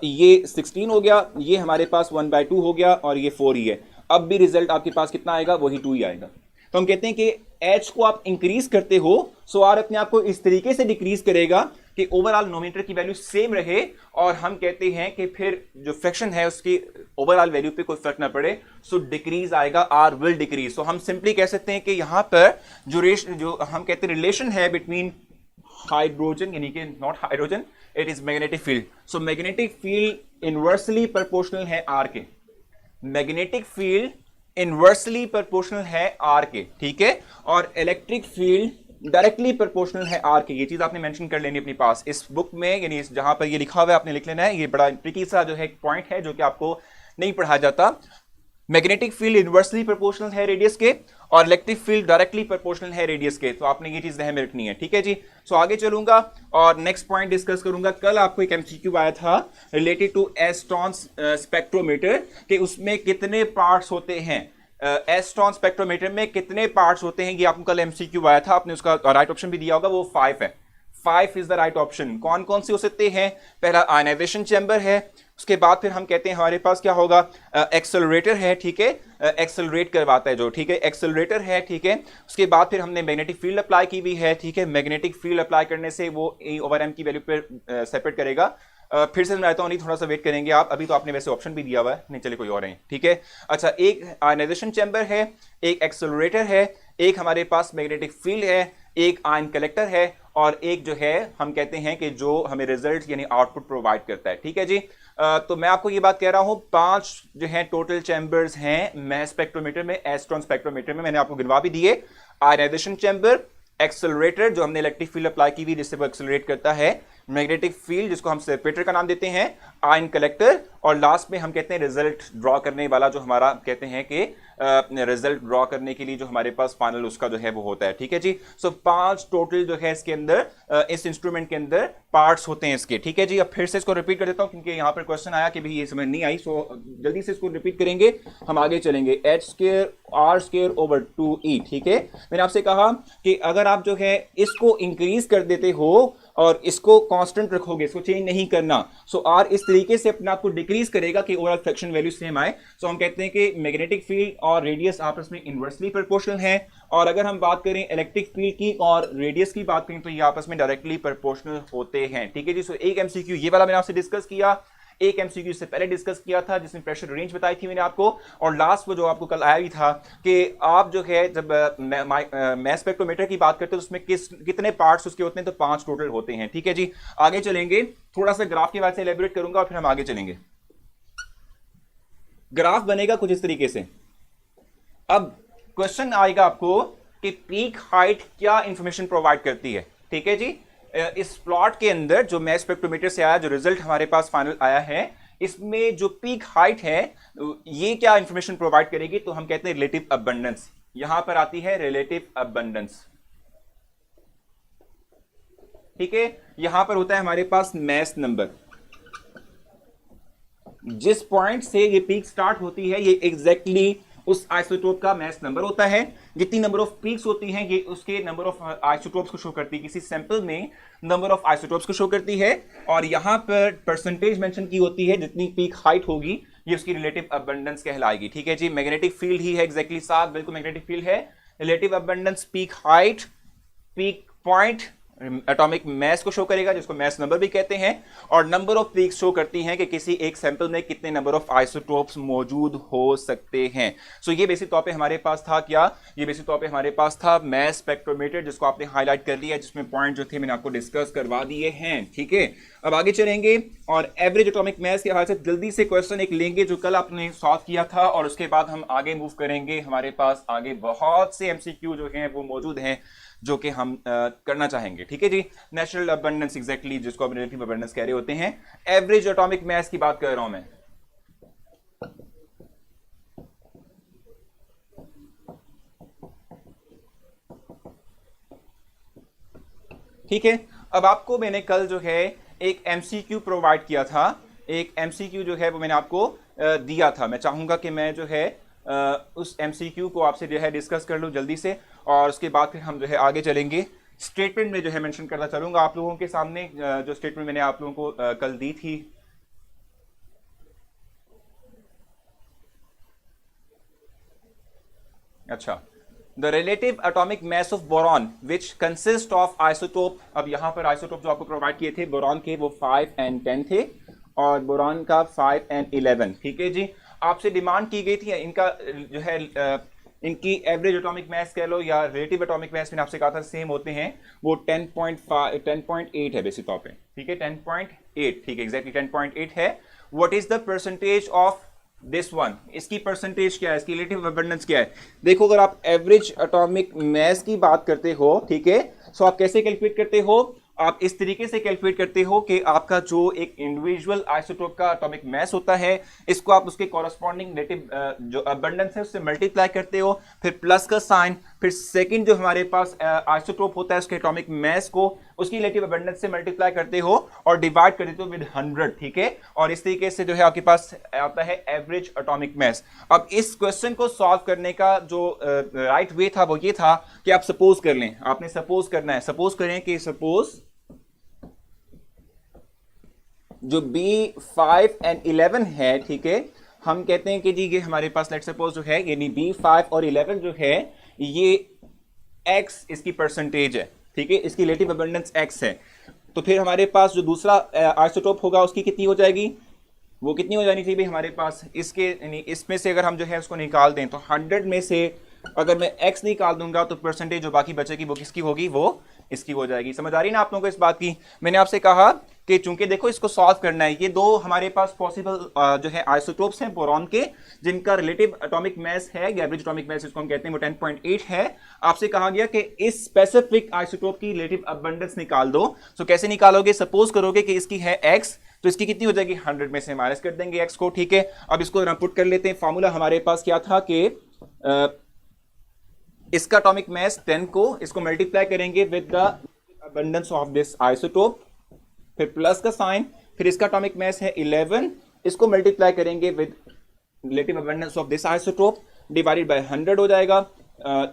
A: ये 16 हो गया, ये हमारे पास 1/2 हो गया, और ये 4 ही है। अब भी रिजल्ट आपके पास कितना आएगा, वही 2 ही आएगा। तो हम कहते हैं कि H को आप इंक्रीज करते हो, सो R अपने आप को इस तरीके से डिक्रीज करेगा कि ओवरऑल नोमिनेटर की वैल्यू सेम रहे, और हम कहते हैं कि फिर जो फ्रैक्शन है उसकी ओवरऑल वैल्यू पे कोई फर्क ना पड़े, सो डिक्रीज आएगा, R विल डिक्रीज। सो हम सिंपली कह सकते हैं कि यहां पर जो हम कहते हैं रिलेशन है बिटवीन हाइड्रोजन, यानी कि not hydrogen, it is magnetic field. So magnetic field inversely proportional है R के, मैग्नेटिक फील्ड इनवर्सली प्रोपोर्शनल है R के, ठीक है, और इलेक्ट्रिक फील्ड डायरेक्टली प्रोपोर्शनल है R के। ये चीज आपने मेंशन कर लेनी अपने पास इस बुक में, यानी जहां पर ये लिखा हुआ है आपने लिख लेना है। ये बड़ा ट्रिकी सा जो है एक पॉइंट है जो कि आपको नहीं पढ़ाया जाता। मैग्नेटिक फील्ड इनवर्सली प्रोपोर्शनल है रेडियस के और इलेक्ट्रिक फील्ड डायरेक्टली प्रोपोर्शनल है रेडियस के। तो आपने ये चीज ध्यान में रखनी है, ठीक है जी। सो आगे चलूंगा और नेक्स्ट पॉइंट डिस्कस करूंगा। कल आपको एक एमसीक्यू आया था रिलेटेड टू एस्ट्रॉन स्पेक्ट्रोमीटर कि उसमें कितने पार्ट्स होते हैं, एस्ट्रॉन स्पेक्ट्रोमीटर में कितने पार्ट्स होते हैं। ये आपको कल एमसीक्यू आया था, आपने उसका राइट ऑप्शन भी दिया होगा, वो 5 है। 5 इज द राइट ऑप्शन। कौन कौन से हो सकते हैं? पहला आयनाइजेशन चैम्बर है, उसके बाद फिर हम कहते हैं हमारे पास क्या होगा, एक्सेलरेटर है, ठीक है, एक्सेलरेट करवाता है जो, ठीक है, एक्सेलरेटर है, ठीक है। उसके बाद फिर हमने मैग्नेटिक फील्ड अप्लाई की हुई है, ठीक है, मैग्नेटिक फील्ड अप्लाई करने से वो E/m की वैल्यू पर सेपरेट करेगा। फिर से समझाता हूँ, नहीं थोड़ा सा वेट करेंगे आप, अभी तो आपने वैसे ऑप्शन भी दिया हुआ है, नहीं चले कोई और है, ठीक है। अच्छा, एक आयनाइजेशन चैम्बर है, एक एक्सेलरेटर है, एक हमारे पास मैग्नेटिक फील्ड है, एक आयन कलेक्टर है और एक जो है हम कहते हैं कि जो हमें रिजल्ट यानी आउटपुट प्रोवाइड करता है, ठीक है जी। तो मैं आपको ये बात कह रहा हूं, 5 जो है टोटल चैम्बर्स हैं मैस स्पेक्ट्रोमीटर में, एस्ट्रॉन स्पेक्ट्रोमीटर में, मैंने आपको गिनवा भी दिए। आयनाइजेशन चैम्बर, एक्सेलरेटर जो हमने इलेक्ट्रिक फील्ड अप्लाई की हुई जिससे वो एक्सेलरेट करता है, मैग्नेटिक फील्ड जिसको हम सेपरेटर का नाम देते हैं, आयन कलेक्टर और लास्ट में हम कहते हैं रिजल्ट ड्रॉ करने वाला जो हमारा कहते हैं कि रिजल्ट ड्रॉ करने के लिए जो हमारे पास फाइनल उसका जो है वो होता है, ठीक है जी। सो 5 टोटल जो है इसके अंदर इस इंस्ट्रूमेंट के अंदर पार्ट्स होते हैं इसके, ठीक है जी। अब फिर से इसको रिपीट कर देता हूं क्योंकि यहां पर क्वेश्चन आया कि भाई ये समझ नहीं आई, सो जल्दी से इसको रिपीट करेंगे, हम आगे चलेंगे। h²r²/2e, ठीक है। मैंने आपसे कहा कि अगर आप जो है इसको इंक्रीज कर देते हो और इसको कांस्टेंट रखोगे, इसको चेंज नहीं करना, सो आर इस तरीके से अपने आप को डिक्रीज करेगा कि ओवरऑल फ्रैक्शन वैल्यू सेम आए। सो हम कहते हैं कि मैग्नेटिक फील्ड और रेडियस आपस में इनवर्सली प्रोपोर्शनल है। और अगर हम बात करें इलेक्ट्रिक फील्ड की और रेडियस की बात करें तो ये आपस में डायरेक्टली प्रोपोर्शनल होते हैं, ठीक है जी। सो एक एमसीक्यू ये वाला मैंने आपसे डिस्कस किया, एक एमसीक्यू से पहले डिस्कस किया था जिसमें प्रेशर रेंज बताई थी मैंने आपको, और लास्ट वो जो आपको कल आया भी था कि आप जो है जब मैस स्पेक्ट्रोमीटर की बात करते हैं तो उसमें कितने पार्ट्स उसके होते हैं, तो 5 टोटल होते हैं, ठीक है जी। आगे चलेंगे, थोड़ा सा ग्राफ के बाद से एलैबोरेट करूंगा और फिर हम आगे चलेंगे। ग्राफ बनेगा कुछ इस तरीके से। अब क्वेश्चन आएगा आपको कि पीक हाइट क्या इंफॉर्मेशन प्रोवाइड करती है, ठीक है जी। इस प्लॉट के अंदर जो मैस स्पेक्ट्रोमीटर से आया, जो रिजल्ट हमारे पास फाइनल आया है, इसमें जो पीक हाइट है ये क्या इंफॉर्मेशन प्रोवाइड करेगी, तो हम कहते हैं रिलेटिव अबंडेंस। यहां पर आती है रिलेटिव अबंडेंस, ठीक है। यहां पर होता है हमारे पास मैस नंबर, जिस पॉइंट से ये पीक स्टार्ट होती है ये एग्जैक्टली उस आइसोटोप का मैस नंबर होता है। जितनी नंबर ऑफ पीक्स होती हैं ये उसके नंबर ऑफ आइसोटोप्स को शो करती है, किसी सैंपल में नंबर ऑफ आइसोटोप्स को शो करती है। और यहां पर परसेंटेज मेंशन की होती है, जितनी पीक हाइट होगी ये उसकी रिलेटिव अबंडेंस कहलाएगी, ठीक है जी। मैग्नेटिक फील्ड ही है एग्जैक्टली साथ, बिल्कुल मैग्नेटिक फील्ड है। Relative abundance peak height, peak point atomic mass को शो करेगा जिसको मैस नंबर भी कहते हैं, और नंबर ऑफ पीक्स शो करती हैं कि किसी एक सैंपल में कितने नंबर ऑफ आइसोटोप्स मौजूद हो सकते हैं। सो ये बेसिक तौर पे हमारे पास था क्या, ये बेसिक तौर पे हमारे पास था मैस स्पेक्ट्रोमीटर जिसको आपने हाईलाइट कर लिया, जिसमें पॉइंट जो थे मैंने आपको डिस्कस करवा दिए हैं, ठीक है। अब आगे चलेंगे और एवरेज एटॉमिक मैस के हवाले से जल्दी से क्वेश्चन एक लेंगे जो कल आपने सॉल्व किया था, और उसके बाद हम आगे मूव करेंगे। हमारे पास आगे बहुत से एमसीक्यू जो हैं वो मौजूद हैं जो कि हम करना चाहेंगे, ठीक है जी। नेचुरल अबंडेंस एग्जैक्टली जिसको आप रिलेटिव अबंडेंस कह रहे होते हैं। एवरेज एटॉमिक मैस की बात कर रहा हूं मैं, ठीक है। अब आपको मैंने कल जो है एक एमसीक्यू प्रोवाइड किया था, एक एमसीक्यू जो है वो मैंने आपको दिया था। मैं चाहूंगा कि मैं जो है उस एमसीक्यू को आपसे जो है डिस्कस कर लूं जल्दी से, और उसके बाद फिर हम जो है आगे चलेंगे। स्टेटमेंट में जो है मेंशन करना चलूंगा आप लोगों के सामने, जो स्टेटमेंट मैंने आप लोगों को कल दी थी। अच्छा, the relative atomic mass of boron which consist of isotope. अब यहां पर आइसोटोप जो आपको प्रोवाइड किए थे बोरॉन के वो 5 और 10 थे, और बोरॉन का 5 और 11, ठीक है जी। आपसे डिमांड की गई थी इनका जो है इनकी एवरेज एटॉमिक मैस कह लो या रिलेटिव एटॉमिक मैस, मैंने आपसे कहा था सेम होते हैं, वो 10.8 है बेसिक तौर पे, ठीक है, 10.8, ठीक है, एग्जैक्टली 10.8 है। What is the percentage of this one, इसकी परसेंटेज क्या है, इसकी रिलेटिव अबंडेंस क्या है। देखो अगर आप एवरेज एटॉमिक मैस की बात करते हो, ठीक है, सो आप कैसे कैलकुलेट करते हो, आप इस तरीके से कैलकुलेट करते हो कि आपका जो एक इंडिविजुअल आइसोटोप का एटॉमिक मास होता है, इसको आप उसके कॉरस्पॉन्डिंग रिलेटिव जो अबंडेंस है उससे मल्टीप्लाई करते हो, फिर प्लस का साइन, फिर सेकंड जो हमारे पास आइसोटोप होता है उसके एटॉमिक मास को उसकी रिलेटिव अबंडेंस से मल्टीप्लाई करते हो और डिवाइड कर देते हो विद 100, ठीक है। और इस तरीके से जो है आपके पास आता है एवरेज एटॉमिक मास। अब इस क्वेश्चन को सॉल्व करने का जो राइट वे था वो ये था कि आप सपोज कर लें, आपने सपोज करना है, सपोज करें कि सपोज जो B5 एंड 11 है, ठीक है, हम कहते हैं कि जी ये हमारे पास लेट सपोज जो है यानी B5 और 11 जो है ये X इसकी परसेंटेज है, ठीक है, इसकी रिलेटिव अबंडेंस X है। तो फिर हमारे पास जो दूसरा आइसोटोप होगा उसकी कितनी हो जाएगी, वो कितनी हो जानी चाहिए हमारे पास, इसके यानी इसमें से अगर हम जो है उसको निकाल दें तो 100 में से अगर मैं X निकाल दूंगा तो परसेंटेज जो बाकी बचेगी वो किसकी होगी, वो इसकी हो जाएगी। समझ आ रही ना आप लोगों को इस बात की। मैंने आपसे कहा कि चूंकि देखो इसको सॉल्व करना है, ये दो हमारे पास पॉसिबल जो है आइसोटोप्स हैं बोरॉन के जिनका रिलेटिव एटॉमिक मास है, एवरेज एटॉमिक मास इसको हम कहते हैं, वो 10.8 है। आपसे कहा गया कि इस स्पेसिफिक आइसोटोप की रिलेटिव अबंडेंस निकाल दो। सो कैसे निकालोगे, सपोज करोगे कि इसकी है X तो इसकी कितनी हो जाएगी, 100 में से माइनस कर देंगे X को, ठीक है। अब इसको हम पुट कर लेते हैं, फार्मूला हमारे पास क्या था कि इसका एटॉमिक मास 10 को इसको मल्टीप्लाई करेंगे with the abundance of this isotope, फिर प्लस का साइन, फिर इसका एटॉमिक मास है 11, इसको मल्टीप्लाई करेंगे with relative abundance of this isotope divided by 100 हो जाएगा।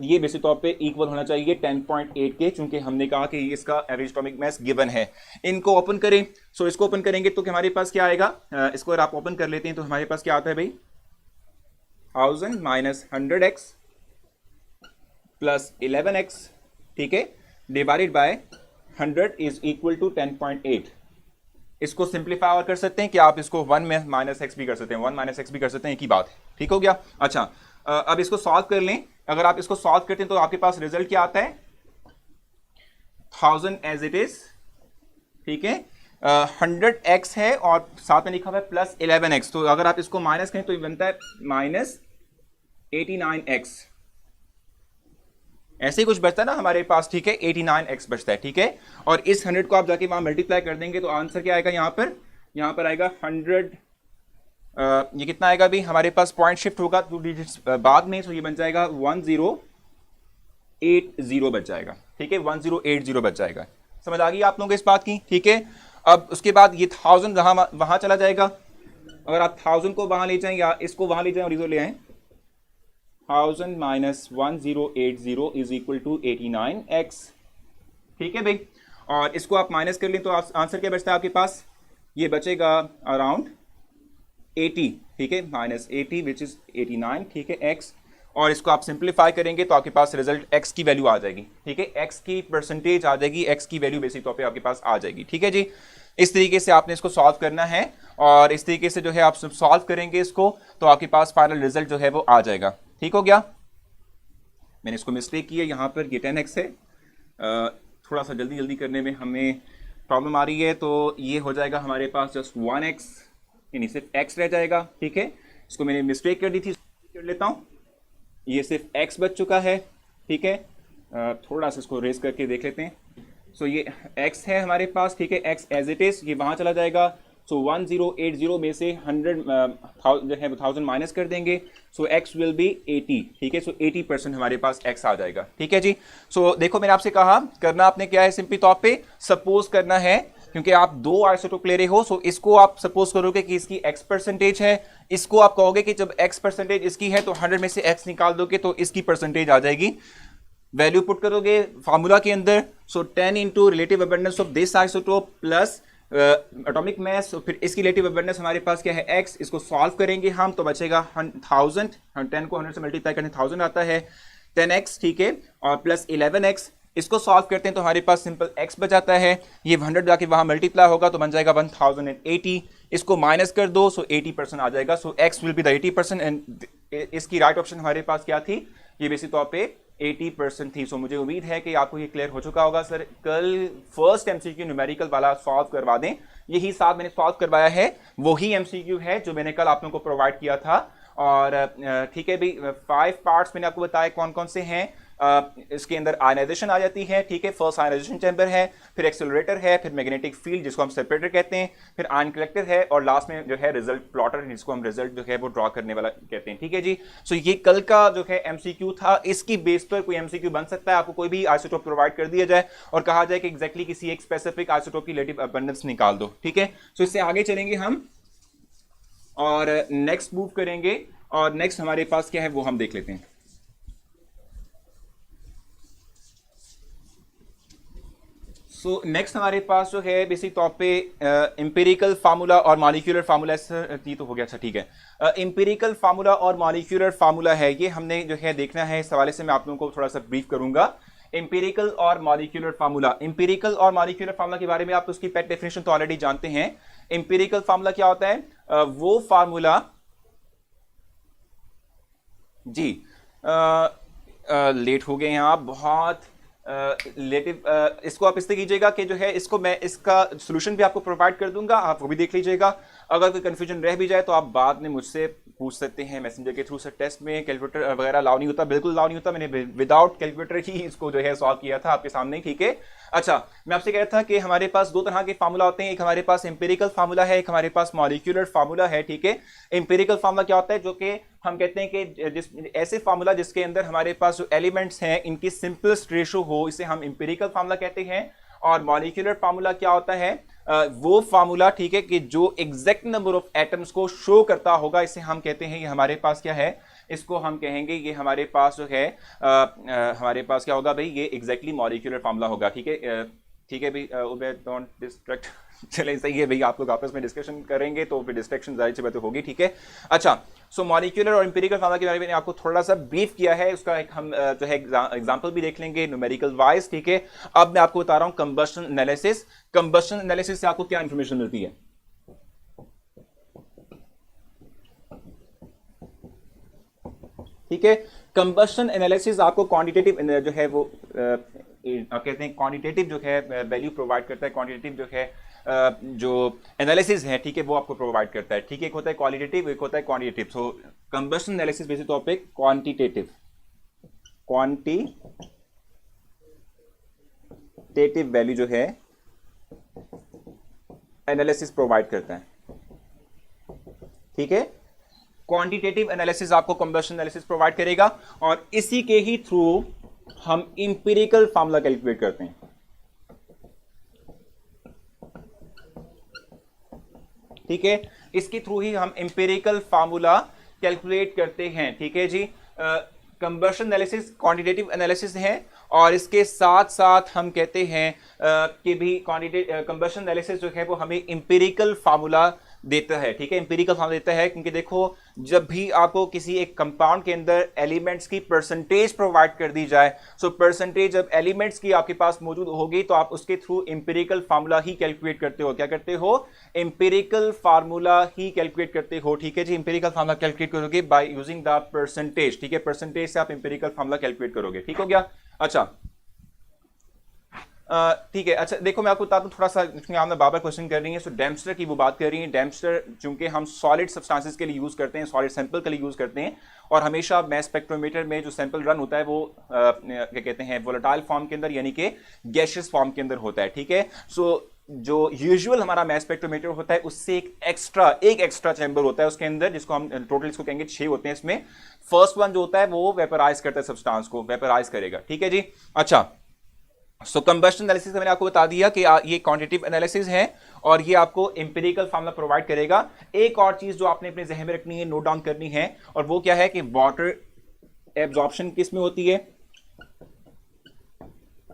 A: ये बेसिक तौर पे इक्वल होना चाहिए 10.8 के, चूंकि हमने कहा कि इसका एवरेज एटॉमिक मास गिवन है। इनको ओपन करें, सो इसको ओपन करेंगे तो हमारे पास क्या आएगा, इसको अगर आप ओपन कर लेते हैं तो हमारे पास क्या आता है भाई, 1000 माइनस 100x प्लस 11x, ठीक है, divided by 100 is equal to 10.8। इसको सिंप्लीफाई और कर सकते हैं कि आप इसको 1 में माइनस एक्स भी कर सकते हैं, 1 माइनस एक्स भी कर सकते हैं, एक ही बात है, ठीक हो गया। अच्छा, अब इसको सॉल्व कर लें। अगर आप इसको सॉल्व करते हैं तो आपके पास रिजल्ट क्या आता है, 1000 एज इट इज, ठीक है, 100x है और साथ में लिखा हुआ है प्लस 11x, तो अगर आप इसको माइनस करें तो ये बनता है माइनस 89x, ऐसे ही कुछ बचता है ना हमारे पास, ठीक है, 89x बचता है, ठीक है। और इस 100 को आप जाके वहां मल्टीप्लाई कर देंगे तो आंसर क्या आएगा, यहाँ पर आएगा 100, ये कितना आएगा भी, हमारे पास पॉइंट शिफ्ट होगा 2 डिजिट्स बाद में, तो ये बन जाएगा 1080 बच जाएगा, ठीक है, 1080 बच जाएगा। समझ आ गई आप लोगों को इस बात की, ठीक है। अब उसके बाद ये 1000 वहां चला जाएगा, अगर आप 1000 को वहां ले जाएं या इसको वहां ले जाएं और इधर ले आए, 1000 minus 1080 is equal to 89x, ठीक है भाई। और इसको आप माइनस कर लें तो आंसर क्या बचता है आपके पास, ये बचेगा अराउंड 80, ठीक है, माइनस 80 विच इज 89, ठीक है, x। और इसको आप सिंप्लीफाई करेंगे तो आपके पास रिजल्ट x की वैल्यू आ जाएगी, ठीक है, x की परसेंटेज आ जाएगी, x की वैल्यू बेसिक तौर पे आपके पास आ जाएगी, ठीक है जी। इस तरीके से आपने इसको सॉल्व करना है और इस तरीके से जो है आप सॉल्व करेंगे इसको तो आपके पास फाइनल रिजल्ट जो है वो आ जाएगा, ठीक हो गया। मैंने इसको मिस्टेक की है, यहाँ पर ये 10x है, थोड़ा सा जल्दी करने में हमें प्रॉब्लम आ रही है, तो ये हो जाएगा हमारे पास जस्ट 1x, यानी सिर्फ x रह जाएगा, ठीक है। इसको मैंने मिस्टेक कर दी थी, कर लेता हूँ, ये सिर्फ x बच चुका है, ठीक है। थोड़ा सा इसको रेस करके देख लेते हैं। सो ये x है हमारे पास, ठीक है, x एज इट इज, ये वहाँ चला जाएगा। सो 1080 में से 100 जो है 1000 माइनस कर देंगे, सो x विल बी 80, ठीक है। सो 80% हमारे पास x आ जाएगा, ठीक है जी। सो देखो मैंने आपसे कहा करना आपने क्या है, सिंपली तौर पे सपोज करना है, क्योंकि आप दो आइसोटोप ले रहे हो। सो इसको आप सपोज करोगे कि इसकी x परसेंटेज है, इसको आप कहोगे कि जब x परसेंटेज इसकी है तो 100 में से x निकाल दोगे तो इसकी परसेंटेज आ जाएगी, वैल्यू पुट करोगे फार्मूला के अंदर। सो 10 into relative abundance of this isotope plus atomic mass, फिर इसकी रिलेटिव अबंडेंस हमारे पास क्या है x, इसको सॉल्व करेंगे हम तो बचेगा 1000, 10 को 100 से मल्टीप्लाई करने 1000 आता है, 10x, ठीक है, और प्लस 11x, इसको सॉल्व करते हैं तो हमारे पास सिंपल x बच जाता है, ये 100 जाके वहां मल्टीप्लाई होगा तो बन जाएगा 1080, इसको माइनस कर दो, सो 80% आ जाएगा। सो x will be the 80% and इसकी राइट ऑप्शन हमारे पास क्या थी, ये बेसिक तौर पे 80% थी। सो मुझे उम्मीद है कि आपको ये क्लियर हो चुका होगा। सर कल फर्स्ट एमसीक्यू न्यूमेरिकल वाला सॉल्व करवा दें, यही साथ मैंने सॉल्व करवाया है, वही एमसीक्यू है जो मैंने कल आप लोगों को प्रोवाइड किया था। और ठीक है भाई, 5 पार्ट्स मैंने आपको बताया कौन कौन से हैं। इसके अंदर आयनाइजेशन आ जाती है, ठीक है, फर्स्ट आयनाइजेशन चैम्बर है, फिर एक्सेलरेटर है, फिर मैग्नेटिक फील्ड जिसको हम सेपरेटर कहते हैं, फिर आयन कलेक्टर है, और लास्ट में जो है रिजल्ट प्लॉटर जिसको हम रिजल्ट जो है वो ड्रॉ करने वाला कहते हैं। ठीक है जी। सो ये कल का जो है एमसीक्यू था, इसकी बेस पर कोई एमसीक्यू बन सकता है। आपको कोई भी आइसोटोप प्रोवाइड कर दिया जाए और कहा जाए कि एग्जैक्टली किसी एक स्पेसिफिक आइसोटोप की रिलेटिव अबंडेंस निकाल दो। ठीक है, सो इससे आगे चलेंगे हम और नेक्स्ट मूव करेंगे, और नेक्स्ट हमारे पास क्या है वो हम देख लेते हैं। सो नेक्स्ट हमारे पास जो है बेसिक तौर पे इंपेरिकल फार्मूला और मॉलिक्यूलर फार्मूला, ये तो हो गया। अच्छा ठीक है, इंपेरिकल फार्मूला और मॉलिक्यूलर फार्मूला है, ये हमने जो है देखना है। इस हवाले से मैं आप लोगों को थोड़ा सा ब्रीफ करूंगा। इंपेरिकल और मॉलिक्यूलर फार्मूला, इंपेरिकल और मॉलिक्यूलर फार्मूला के बारे में आप उसकी पेट डेफिनेशन तो ऑलरेडी जानते हैं। इंपेरिकल फार्मूला क्या होता है? वो फार्मूला जी, लेट हो गए हैं आप बहुत। रिलेटिव इसको आप इससे कीजिएगा कि जो है इसको मैं इसका सोल्यूशन भी आपको प्रोवाइड कर दूंगा, आप वो भी देख लीजिएगा। अगर कोई कंफ्यूजन रह भी जाए तो आप बाद में मुझसे पूछ सकते हैं मैसेंजर के थ्रू। से टेस्ट में कैलकुलेटर वगैरह अलाउ नहीं होता, बिल्कुल अलाउ नहीं होता। मैंने विदाउट कैलकुलेटर ही इसको जो है सॉल्व किया था आपके सामने। ठीक है, अच्छा मैं आपसे कह रहा था कि हमारे पास दो तरह के फार्मूला होते हैं, एक हमारे पास इंपेरिकल फार्मूला है, एक हमारे पास मॉलिक्यूलर फार्मूला है। ठीक है, इंपेरिकल फार्मूला क्या होता है? जो कि हम कहते हैं कि जिस ऐसे फार्मूला जिसके अंदर हमारे पास जो एलिमेंट्स हैं इनकी सिंपलेस्ट रेशो हो, इसे हम इंपेरिकल फार्मूला कहते हैं। और मॉलिक्यूलर फार्मूला क्या होता है? वो फार्मूला, ठीक है, कि जो एग्जैक्ट नंबर ऑफ एटम्स को शो करता होगा, इसे हम कहते हैं ये हमारे पास क्या है, इसको हम कहेंगे ये हमारे पास जो है हमारे पास क्या होगा भाई, ये एग्जैक्टली मॉलिक्यूलर फार्मूला होगा। ठीक है, ठीक है भाई, उबैद डोंट डिस्ट्रैक्ट। चलें सही है भाई, आप लोग आपस में डिस्कशन करेंगे तो फिर डिस्ट्रैक्शन जाहिर सी बात होगी। ठीक है, अच्छा सो मॉलिक्यूलर और इंपेरिकल फार्मूला के बारे में आपको थोड़ा सा ब्रीफ किया है, उसका एक हम जो है एग्जांपल भी देख लेंगे न्यूमेरिकल वाइज। ठीक है, अब मैं आपको बता रहा हूं कंबशन एनालिसिस। कंबशन एनालिसिस से आपको क्या इंफॉर्मेशन मिलती है? ठीक है, कंबशन एनालिसिस आपको क्वांटिटेटिव जो है वो कहते हैं क्वांटिटेटिव जो है वैल्यू प्रोवाइड करता है, क्वांटिटेटिव जो है जो एनालिसिस है, ठीक है, वो आपको प्रोवाइड करता है। ठीक है, एक होता है क्वालिटेटिव, एक होता है क्वांटिटेटिव। सो कंबशन एनालिसिस बेसिक तौर पे क्वांटिटेटिव वैल्यू जो है एनालिसिस प्रोवाइड करता है। ठीक है, क्वांटिटेटिव एनालिसिस आपको कंबशन एनालिसिस प्रोवाइड करेगा, और इसी के ही थ्रू हम इंपेरिकल फार्मूला कैलकुलेट करते हैं। ठीक है, इसके थ्रू ही हम इंपेरिकल फार्मूला कैलकुलेट करते हैं। ठीक है जी, कंबशन एनालिसिस क्वांटिटेटिव एनालिसिस है, और इसके साथ साथ हम कहते हैं कि भी कंबशन एनालिसिस जो है वो हमें इंपेरिकल फार्मूला देता है। ठीक है, इंपेरिकल फार्मूला देता है, क्योंकि देखो जब भी आपको किसी एक कंपाउंड के अंदर एलिमेंट्स की परसेंटेज प्रोवाइड कर दी जाए, सो परसेंटेज जब एलिमेंट्स की आपके पास मौजूद होगी तो आप उसके थ्रू इंपेरिकल फार्मूला ही कैलकुलेट करते हो। क्या करते हो? इंपेरिकल फार्मूला ही कैलकुलेट करते हो। ठीक है जी, इंपेरिकल फार्मूला कैलकुलेट करोगे बाय यूजिंग द परसेंटेज। ठीक है, परसेंटेज से आप इंपेरिकल फार्मूला कैलकुलेट करोगे। ठीक हो गया, अच्छा ठीक है। अच्छा देखो मैं आपको बता दूं थोड़ा सा, क्योंकि आपने बार बार क्वेश्चन कर रही है, सो डेम्पस्टर की वो बात कर रही है। डेम्पस्टर चूंकि हम सॉलिड सब्सटेंसेस के लिए यूज करते हैं, सॉलिड सैंपल के लिए यूज करते हैं, और हमेशा मैस स्पेक्ट्रोमीटर में जो सैंपल रन होता है वो क्या कहते हैं, वोलेटाइल फॉर्म के अंदर यानी कि गैसियस फॉर्म के अंदर होता है। ठीक है, सो जो यूजुअल हमारा मैस स्पेक्ट्रोमीटर होता है उससे एक एक्स्ट्रा चैम्बर होता है उसके अंदर, जिसको हम टोटल इसको कहेंगे 6 होते हैं। इसमें फर्स्ट वन जो होता है वो वेपराइज करता है, सब्सटेंस को वेपराइज करेगा। ठीक है जी, अच्छा सो कंबशन एनालिसिस मैंने आपको बता दिया कि ये क्वांटिटेटिव एनालिसिस है, और ये आपको इंपेरिकल फार्मूला प्रोवाइड करेगा। एक और चीज जो आपने अपने जहन में रखनी है, नोट डाउन करनी है, और वो क्या है कि वाटर एब्जॉर्प्शन किस में होती है?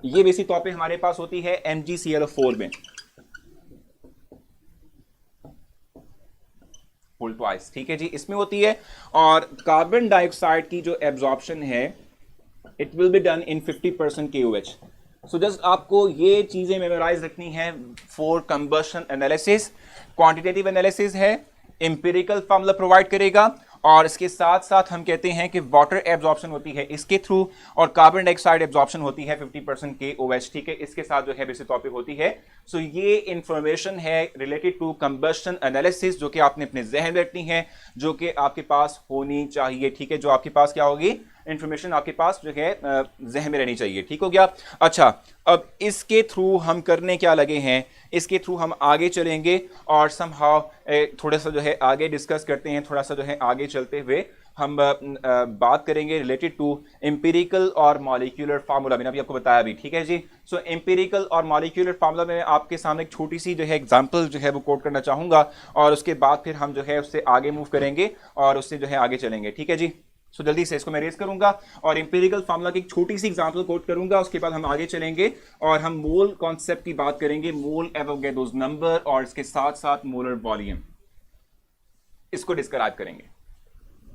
A: ये बेसिक तौर पे हमारे पास होती है MgClO4 में, फुल ट्वाइस। ठीक है जी, इसमें होती है। और कार्बन डाइऑक्साइड की जो एब्जॉर्प्शन है it will be done in 50% KOH। So just आपको ये चीजें मेमोराइज रखनी है for combustion analysis. Quantitative analysis है, इंपेरिकल फार्मूला प्रोवाइड करेगा, और इसके साथ साथ हम कहते हैं कि वाटर एब्जॉर्प्शन होती है इसके थ्रू, और कार्बन डाइऑक्साइड एब्जॉर्प्शन होती है 50% KOH, ठीक है, इसके साथ जो है बेसिक टॉपिक होती है। सो ये इंफॉर्मेशन है रिलेटेड टू कंबशन एनालिसिस जो कि आपने अपने जहन में रखनी है, जो कि आपके पास होनी चाहिए, ठीक है, जो आपके पास क्या होगी, इंफॉर्मेशन आपके पास जो है जहन में रहनी चाहिए, ठीक हो गया। अच्छा, अब इसके थ्रू हम करने क्या लगे हैं, इसके थ्रू हम आगे चलेंगे और समहाउ थोड़ा सा जो है आगे डिस्कस करते हैं, थोड़ा सा जो है आगे चलते हुए हम बात करेंगे रिलेटेड टू एम्पिरिकल और मॉलिक्यूलर फार्मूला। मैंने अभी आपको बताया भी, ठीक है जी। सो एम्पिरिकल और मॉलिक्यूलर फार्मूला में आपके सामने एक छोटी सी जो है एग्जांपल जो है वो कोट करना चाहूंगा, और उसके बाद फिर हम जो है उससे आगे मूव करेंगे और उससे जो है आगे चलेंगे, ठीक है जी। सो जल्दी से इसको मैं रेज करूंगा और एम्पिरिकल फार्मूला की एक छोटी सी एग्जांपल कोट करूंगा, उसके बाद हम आगे चलेंगे और हम मोल कॉन्सेप्ट की बात करेंगे, मोल एवोगैड्रोस नंबर और इसके साथ साथ मोलर वॉल्यूम, इसको डिस्क्राइब करेंगे।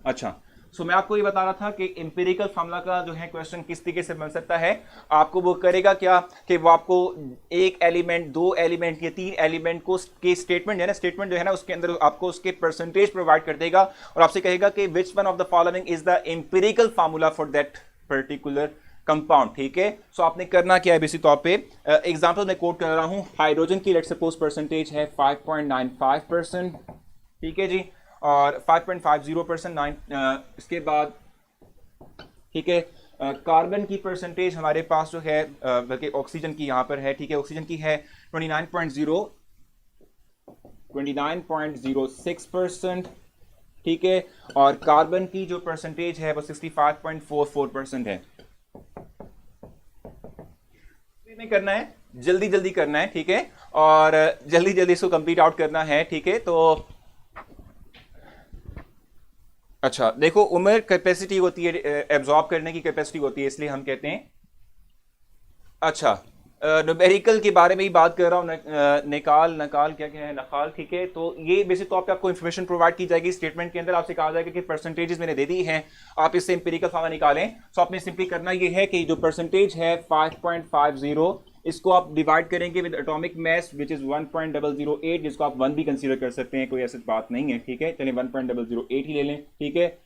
A: अच्छा, सो मैं आपको ये बता रहा था कि एम्पिरिकल फार्मूला का जो है क्वेश्चन किस तरीके से बन सकता है। आपको वो करेगा क्या कि वो आपको एक एलिमेंट, दो एलिमेंट या तीन एलिमेंट को के स्टेटमेंट है ना, स्टेटमेंट जो है ना उसके अंदर आपको उसके परसेंटेज प्रोवाइड कर देगा और आपसे कहेगा कि विच one of the following is the empirical formula for that particular compound, ठीक है। सो आपने करना क्या है बेसिक तौर पे, एग्जांपल मैं कोट कर रहा हूं, हाइड्रोजन की लेट्स सपोज परसेंटेज है 5.95%, ठीक है जी, और 5.50% इसके बाद, ठीक है, कार्बन की परसेंटेज हमारे पास जो है बल्कि ऑक्सीजन की यहाँ पर है, ठीक है, ऑक्सीजन की है 29.06%, ठीक है, और कार्बन की जो परसेंटेज है वो 65.44% है। में करना है, जल्दी जल्दी करना है, ठीक है, और जल्दी जल्दी इसको कंप्लीट आउट करना है, ठीक है। तो अच्छा देखो, उम्र कैपेसिटी होती है, एब्जॉर्ब करने की कैपेसिटी होती है, इसलिए हम कहते हैं। अच्छा, न्यूमेरिकल के बारे में ही बात कर रहा हूँ, नकाल क्या क्या है, नकाल, ठीक है। तो ये बेसिक तौर पे आपको इन्फॉर्मेशन प्रोवाइड की जाएगी स्टेटमेंट के अंदर, आपसे कहा जाएगा कि परसेंटेजेस मैंने दे दी हैं, आप इससे एम्पिरिकल फार्मूला निकालें। सो आपने सिंपली करना ये है कि जो परसेंटेज है 5.50, इसको आप डिवाइड करेंगे with atomic mass which is 1.008, जिसको आप 1 भी कंसीडर कर सकते हैं, कोई ऐसी बात नहीं है, ठीक है। चलिए 1.008 ही ले लें, ठीक है।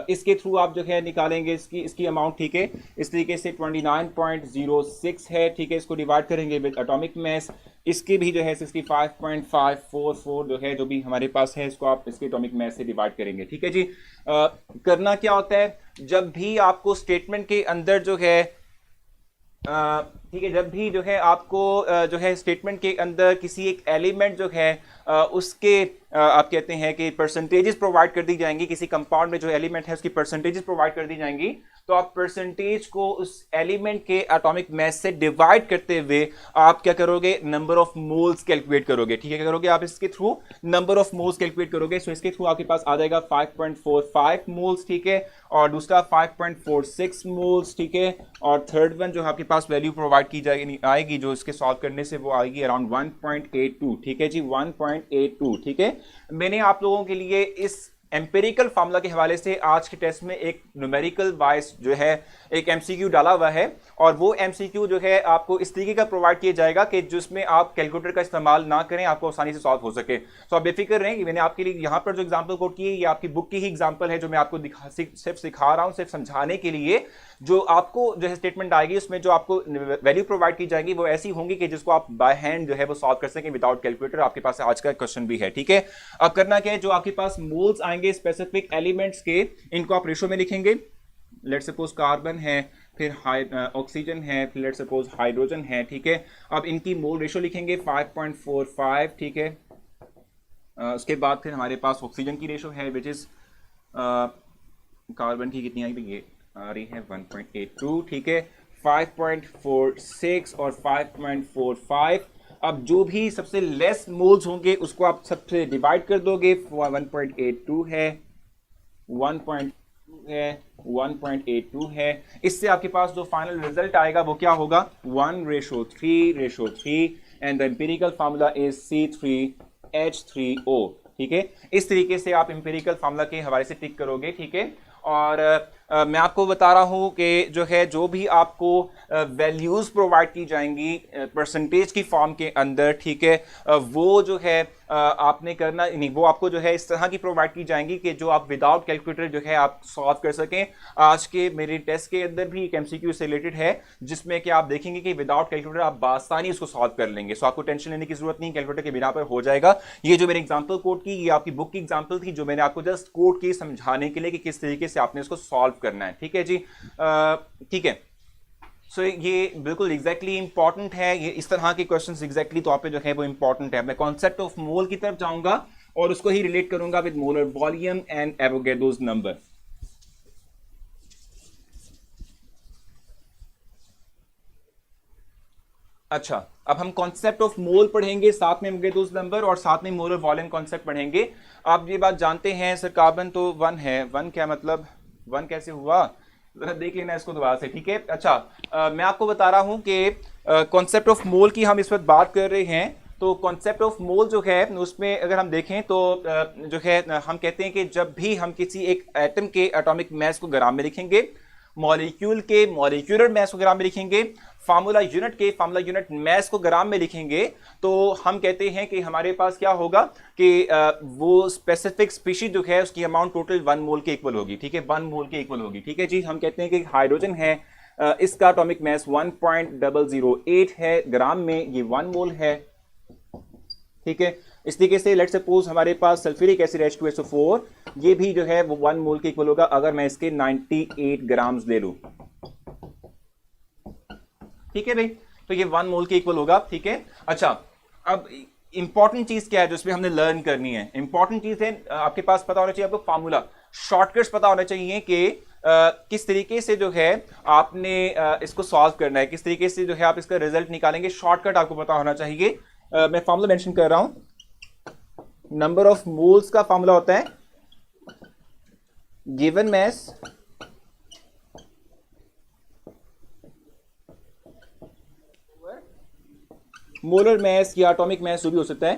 A: इसके थ्रू आप जो है निकालेंगे इसकी अमाउंट, ठीक है। इस तरीके से 29.06 है, ठीक है, इसको डिवाइड करेंगे विद एटॉमिक मास, इसकी भी जो है 65.544 जो है, जो भी हमारे पास है, इसको आप इसके एटॉमिक मास से डिवाइड करेंगे, ठीक है जी। करना क्या होता है, जब भी आपको स्टेटमेंट के अंदर जो है ठीक है, जब भी जो है आपको जो है स्टेटमेंट के अंदर किसी एक एलिमेंट जो है उसके आप कहते हैं कि परसेंटेजेस प्रोवाइड कर दी जाएंगी, किसी कंपाउंड में जो एलिमेंट है उसकी परसेंटेजेस प्रोवाइड कर दी जाएंगी, तो आप परसेंटेज को उस एलिमेंट के एटॉमिक मास से डिवाइड करते हुए आप क्या करोगे, नंबर ऑफ मोल्स कैलकुलेट करोगे, ठीक है। क्या करोगे आप, इसके through number of moles calculate करोगे। सो इसके थ्रू आपके पास आ जाएगा 5.45 मोल्स, ठीक है, और दूसरा 5.46 मोल्स, ठीक है, और थर्ड वन जो आपके पास वैल्यू प्रोवाइड की जाएगी आएगी जो इसके सॉल्व करने से वो आएगी अराउंड 1.82, ठीक है जी, 1.82, ठीक है। मैंने आप लोगों के लिए इस एम्पिरिकल फार्मूला के हवाले से आज के टेस्ट में एक न्यूमेरिकल वाइज जो है एक एमसीक्यू डाला हुआ है, और वो एमसीक्यू जो है आपको इस तरीके का प्रोवाइड किया जाएगा कि जिसमें आप कैलकुलेटर का इस्तेमाल ना करें, आपको आसानी से सॉल्व हो सके। तो आप बेफिक्र रहें कि मैंने आपके लिए यहाँ पर जो एग्जांपल कोट की है ये आपकी बुक की ही एग्जांपल है, जो मैं आपको सिर्फ सिखा रहा हूँ, सिर्फ समझाने के लिए। जो आपको जो है स्टेटमेंट आएगी उसमें जो आपको वैल्यू प्रोवाइड की जाएगी वो ऐसी होंगी कि जिसको आप बाय हैंड जो है वो सॉल्व कर सकें विदाउट कैलकुलेटर। आपके पास आज का क्वेश्चन भी है, ठीक है। अब करना क्या है, जो आपके पास मोल्स आएंगे स्पेसिफिक एलिमेंट्स के, इनको आप रेशो में लिखेंगे। लेट्स सपोज कार्बन है, फिर ऑक्सीजन है, फिर लेट्स सपोज हाइड्रोजन है, ठीक है। अब इनकी मोल रेशो लिखेंगे 5.45, ठीक है। उसके बाद फिर हमारे पास ऑक्सीजन की रेशो है विच इज कार्बन की कितनी आई, ये आ रही है 1.82, ठीक है, 5.46 और 5.45। अब जो भी सबसे लेस मोल्स होंगे उसको आप सबसे डिवाइड कर दोगे, 1.82 है, 1.2 है, 1.82 है। इससे आपके पास जो फाइनल रिजल्ट आएगा वो क्या होगा, 1:3:3, and the empirical formula is C3H3O, ठीक है। इस तरीके से आप एम्पिरिकल फार्मूला के हवाले से टिक करोगे, ठीक है। और मैं आपको बता रहा हूं कि जो है जो भी आपको वैल्यूज़ प्रोवाइड की जाएंगी परसेंटेज की फॉर्म के अंदर, ठीक है, वो जो है आपने करना नहीं, वो आपको जो है इस तरह की प्रोवाइड की जाएंगी कि जो आप विदाउट कैलकुलेटर जो है आप सॉल्व कर सकें। आज के मेरे टेस्ट के अंदर भी एक एमसीक्यू से रिलेटेड है जिसमें कि आप देखेंगे कि विदाउट कैलकुलेटर आप बासानी उसको सॉल्व कर लेंगे। सो आपको टेंशन लेने की जरूरत नहीं, कैलकुलेटर के बिना पर हो जाएगा। ये जो मेरे एग्जाम्पल कोड की, ये आपकी बुक की एग्जाम्पल थी जो मैंने आपको जस्ट कोड की समझाने के लिए कि किस तरीके से आपने इसको सॉल्व करना है। ठीक है जी, ठीक है। सो ये बिल्कुल एग्जैक्टली इंपॉर्टेंट है, ये इस तरह के क्वेश्चंस एग्जैक्टली तौर पे जो है वो इंपॉर्टेंट है। मैं कॉन्सेप्ट ऑफ मोल की तरफ जाऊंगा और उसको ही रिलेट करूंगा with molar volume and Avogadro's number. अच्छा, अब हम कॉन्सेप्ट ऑफ मोल पढ़ेंगे, साथ में एवोगैड्रोस नंबर और साथ में मोलर वॉल्यूम कॉन्सेप्ट पढ़ेंगे। आप ये बात जानते हैं सर कार्बन तो 1 है, 1 क्या मतलब 1 कैसे हुआ, जरा देख लेना इसको दोबारा से। ठीक है, अच्छा मैं आपको बता रहा हूं कि कॉन्सेप्ट ऑफ मोल की हम इस वक्त बात कर रहे हैं। तो कॉन्सेप्ट ऑफ मोल जो है उसमें अगर हम देखें तो जो है हम कहते हैं कि जब भी हम किसी एक एटम के एटॉमिक मास को ग्राम में लिखेंगे, मॉलिक्यूल के मॉलिक्यूलर मास को ग्राम में लिखेंगे, फार्मूला यूनिट मास को ग्राम में लिखेंगे, तो हम कहते हैं कि हमारे पास क्या होगा कि वो स्पेसिफिक स्पीशीज जो है उसकी अमाउंट टोटल 1 मोल के इक्वल होगी। ठीक है, 1 मोल के इक्वल होगी। ठीक है जी, हम कहते हैं कि हाइड्रोजन है, इसका एटॉमिक मास 1.008 है ग्राम में, ये 1 मोल है। ठीक है, इस तरीके से लेट्स सपोज हमारे पास सल्फ्यूरिक एसिड H2SO4, ये भी जो है वो 1 मोल के इक्वल होगा अगर मैं इसके 98 ग्राम्स ले लूं। ठीक है भाई, तो ये 1 मोल के इक्वल होगा। ठीक है, अच्छा अब इंपॉर्टेंट चीज क्या है जो इसमें हमने लर्न करनी है? इंपॉर्टेंट चीज है आपके पास पता होना चाहिए, आपको फार्मूला शॉर्टकट्स पता होना चाहिए कि किस तरीके से जो है आपने इसको सॉल्व करना है, किस तरीके से जो है आप इसका रिजल्ट निकालेंगे, शॉर्टकट आपको पता होना चाहिए। मैं फार्मूला मेंशन कर रहा हूं। नंबर ऑफ मोल्स का फार्मूला होता है गिवन मास मोलर मास या एटॉमिक मास जो भी हो सकता है।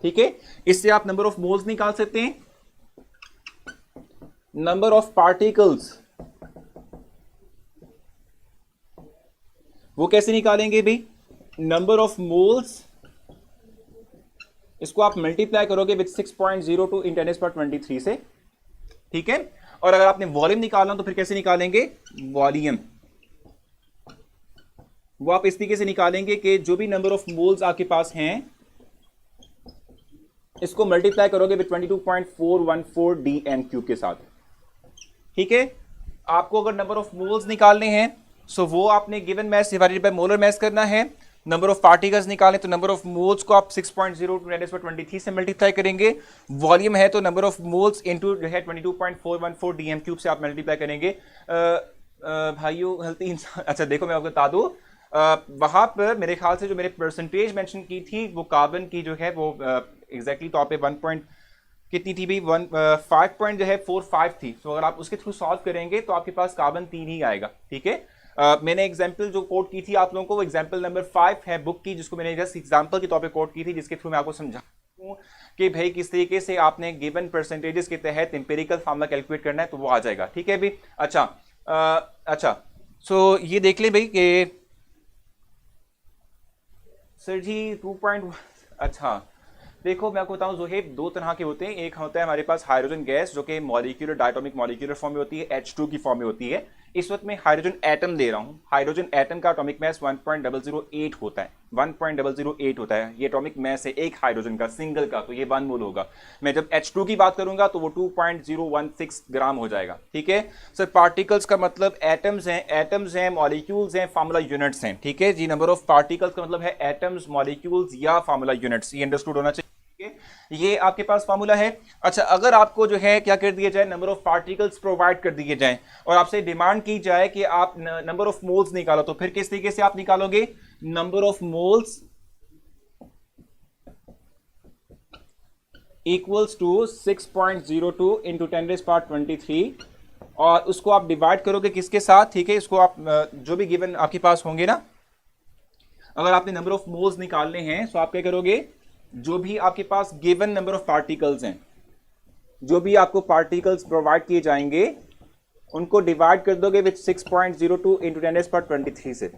A: ठीक है, इससे आप नंबर ऑफ मोल्स निकाल सकते हैं। नंबर ऑफ पार्टिकल्स वो कैसे निकालेंगे भाई? नंबर ऑफ मोल्स, इसको आप मल्टीप्लाई करोगे विद 6.02 × 10⁻23 से। ठीक है, और अगर आपने वॉल्यूम निकालना तो फिर कैसे निकालेंगे? वॉल्यूम वो आप इस तरीके से निकालेंगे कि जो भी नंबर ऑफ मोल्स आपके पास हैं इसको मल्टीप्लाई करोगे विद 22.414 dm³ के साथ। ठीक है, आपको अगर नंबर ऑफ मोल्स निकालने हैं सो वो आपने given mass divided by molar mass करना है। नंबर ऑफ पार्टिकल्स निकालें तो नंबर ऑफ मोल्स को आप 6.02 × 10⁻23 से मल्टीप्लाई करेंगे। वॉल्यूम है तो नंबर ऑफ मोल्स इंटू जो है 22.414 dm³ से आप मल्टीप्लाई करेंगे। भाइयों गलती, अच्छा देखो मैं आपको बता दूं, वहां पर मेरे ख्याल से जो मेरे परसेंटेज मेंशन की थी वो कार्बन की जो है वो एग्जैक्टली तौर पे 1 पॉइंट कितनी थी भी 5 पॉइंट जो है 45 थी। तो अगर आप उसके थ्रू सॉल्व करेंगे तो आपके पास कार्बन 3 ही आएगा। ठीक है, मैंने एग्जाम्पल जो कोट की थी आप लोगों को, वो एग्जाम्पल नंबर 5 है बुक की, जिसको मैंने जस्ट एग्जाम्पल के तौर पे कोट की थी, जिसके थ्रू मैं आपको समझा हूँ कि भाई किस तरीके से आपने गिवन परसेंटेजेस के तहत एम्पेरिकल फार्मूला कैलकुलेट करना है तो वो आ जाएगा। ठीक है भाई, अच्छा अच्छा सो ये देख लें भाई कि सर जी 2. अच्छा देखो मैं आपको बताऊं जोहेब, 2 तरह के होते हैं। एक होता है हमारे पास हाइड्रोजन गैस जो कि मॉलिक्यूलर डायटोमिक मॉलिक्यूलर फॉर्म में होती है, H2 की फॉर्म में होती है। इस वक्त मैं हाइड्रोजन एटम ले रहा हूं। हाइड्रोजन एटम का एटॉमिक मास 1.008 होता है, 1.008 होता है ये एटॉमिक मास है एक हाइड्रोजन का सिंगल का, तो ये 1 मोल होगा। मैं जब H2 की बात करूंगा तो वो 2.016 ग्राम हो जाएगा। ठीक है सर, पार्टिकल्स का मतलब एटम्स हैं मॉलिक्यूल्स हैं फार्मूला यूनिट्स हैं। ठीक है जी, नंबर ऑफ पार्टिकल्स का मतलब है एटम्स मॉलिक्यूल्स या फार्मूला यूनिट्स, ये अंडरस्टूड होना चाहिए। ये आपके पास फार्मूला है। अच्छा, अगर आपको जो है क्या कर दिया जाए, नंबर ऑफ पार्टिकल्स प्रोवाइड कर दिए जाए और आपसे डिमांड की जाए कि आप नंबर ऑफ मोल्स निकालो, तो फिर किस तरीके से आप निकालोगे? Number of moles equals to 6.02 × 10⁻23 और उसको आप डिवाइड करोगे किसके साथ? ठीक है, इसको आप जो भी गिवन आपके पास होंगे ना, अगर आपने नंबर ऑफ मोल्स निकालने हैं तो आप क्या करोगे? जो भी आपके पास गिवन नंबर ऑफ पार्टिकल्स हैं, जो भी आपको पार्टिकल्स प्रोवाइड किए जाएंगे उनको डिवाइड कर दोगे विद 6.02 × 10⁻23 से। ये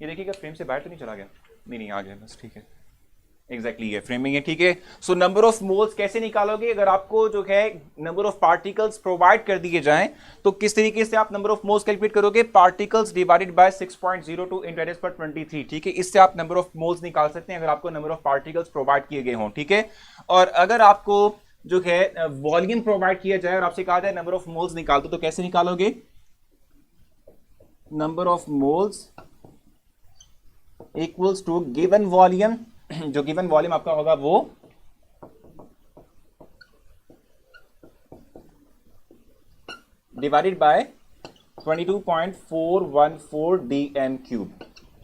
A: देखिएगा फ्रेम से बाहर तो नहीं चला गया? नहीं आ गया बस, ठीक है। एग्जैक्टली ये फ्रेमिंग है, ठीक है। सो नंबर ऑफ मोल्स कैसे निकालोगे? अगर आपको जो है नंबर ऑफ पार्टिकल्स प्रोवाइड कर दिए जाएं तो किस तरीके से आप नंबर ऑफ मोल्स कैलकुलेट करोगे? पार्टिकल्स डिवाइडेड बाय 6.02 × 10⁻23, ठीक है। इससे आप नंबर ऑफ मोल्स निकाल सकते हैं अगर आपको नंबर ऑफ पार्टिकल्स प्रोवाइड किए गए हों, ठीक है। और अगर आपको जो है वॉल्यूम प्रोवाइड किया जाए और आपसे कहा जाए नंबर ऑफ मोल्स निकाल दो, तो कैसे निकालोगे? Number of moles equals to given volume, जो गिवन वॉल्यूम आपका होगा वो डिवाइडेड बाय 22.414 dm³,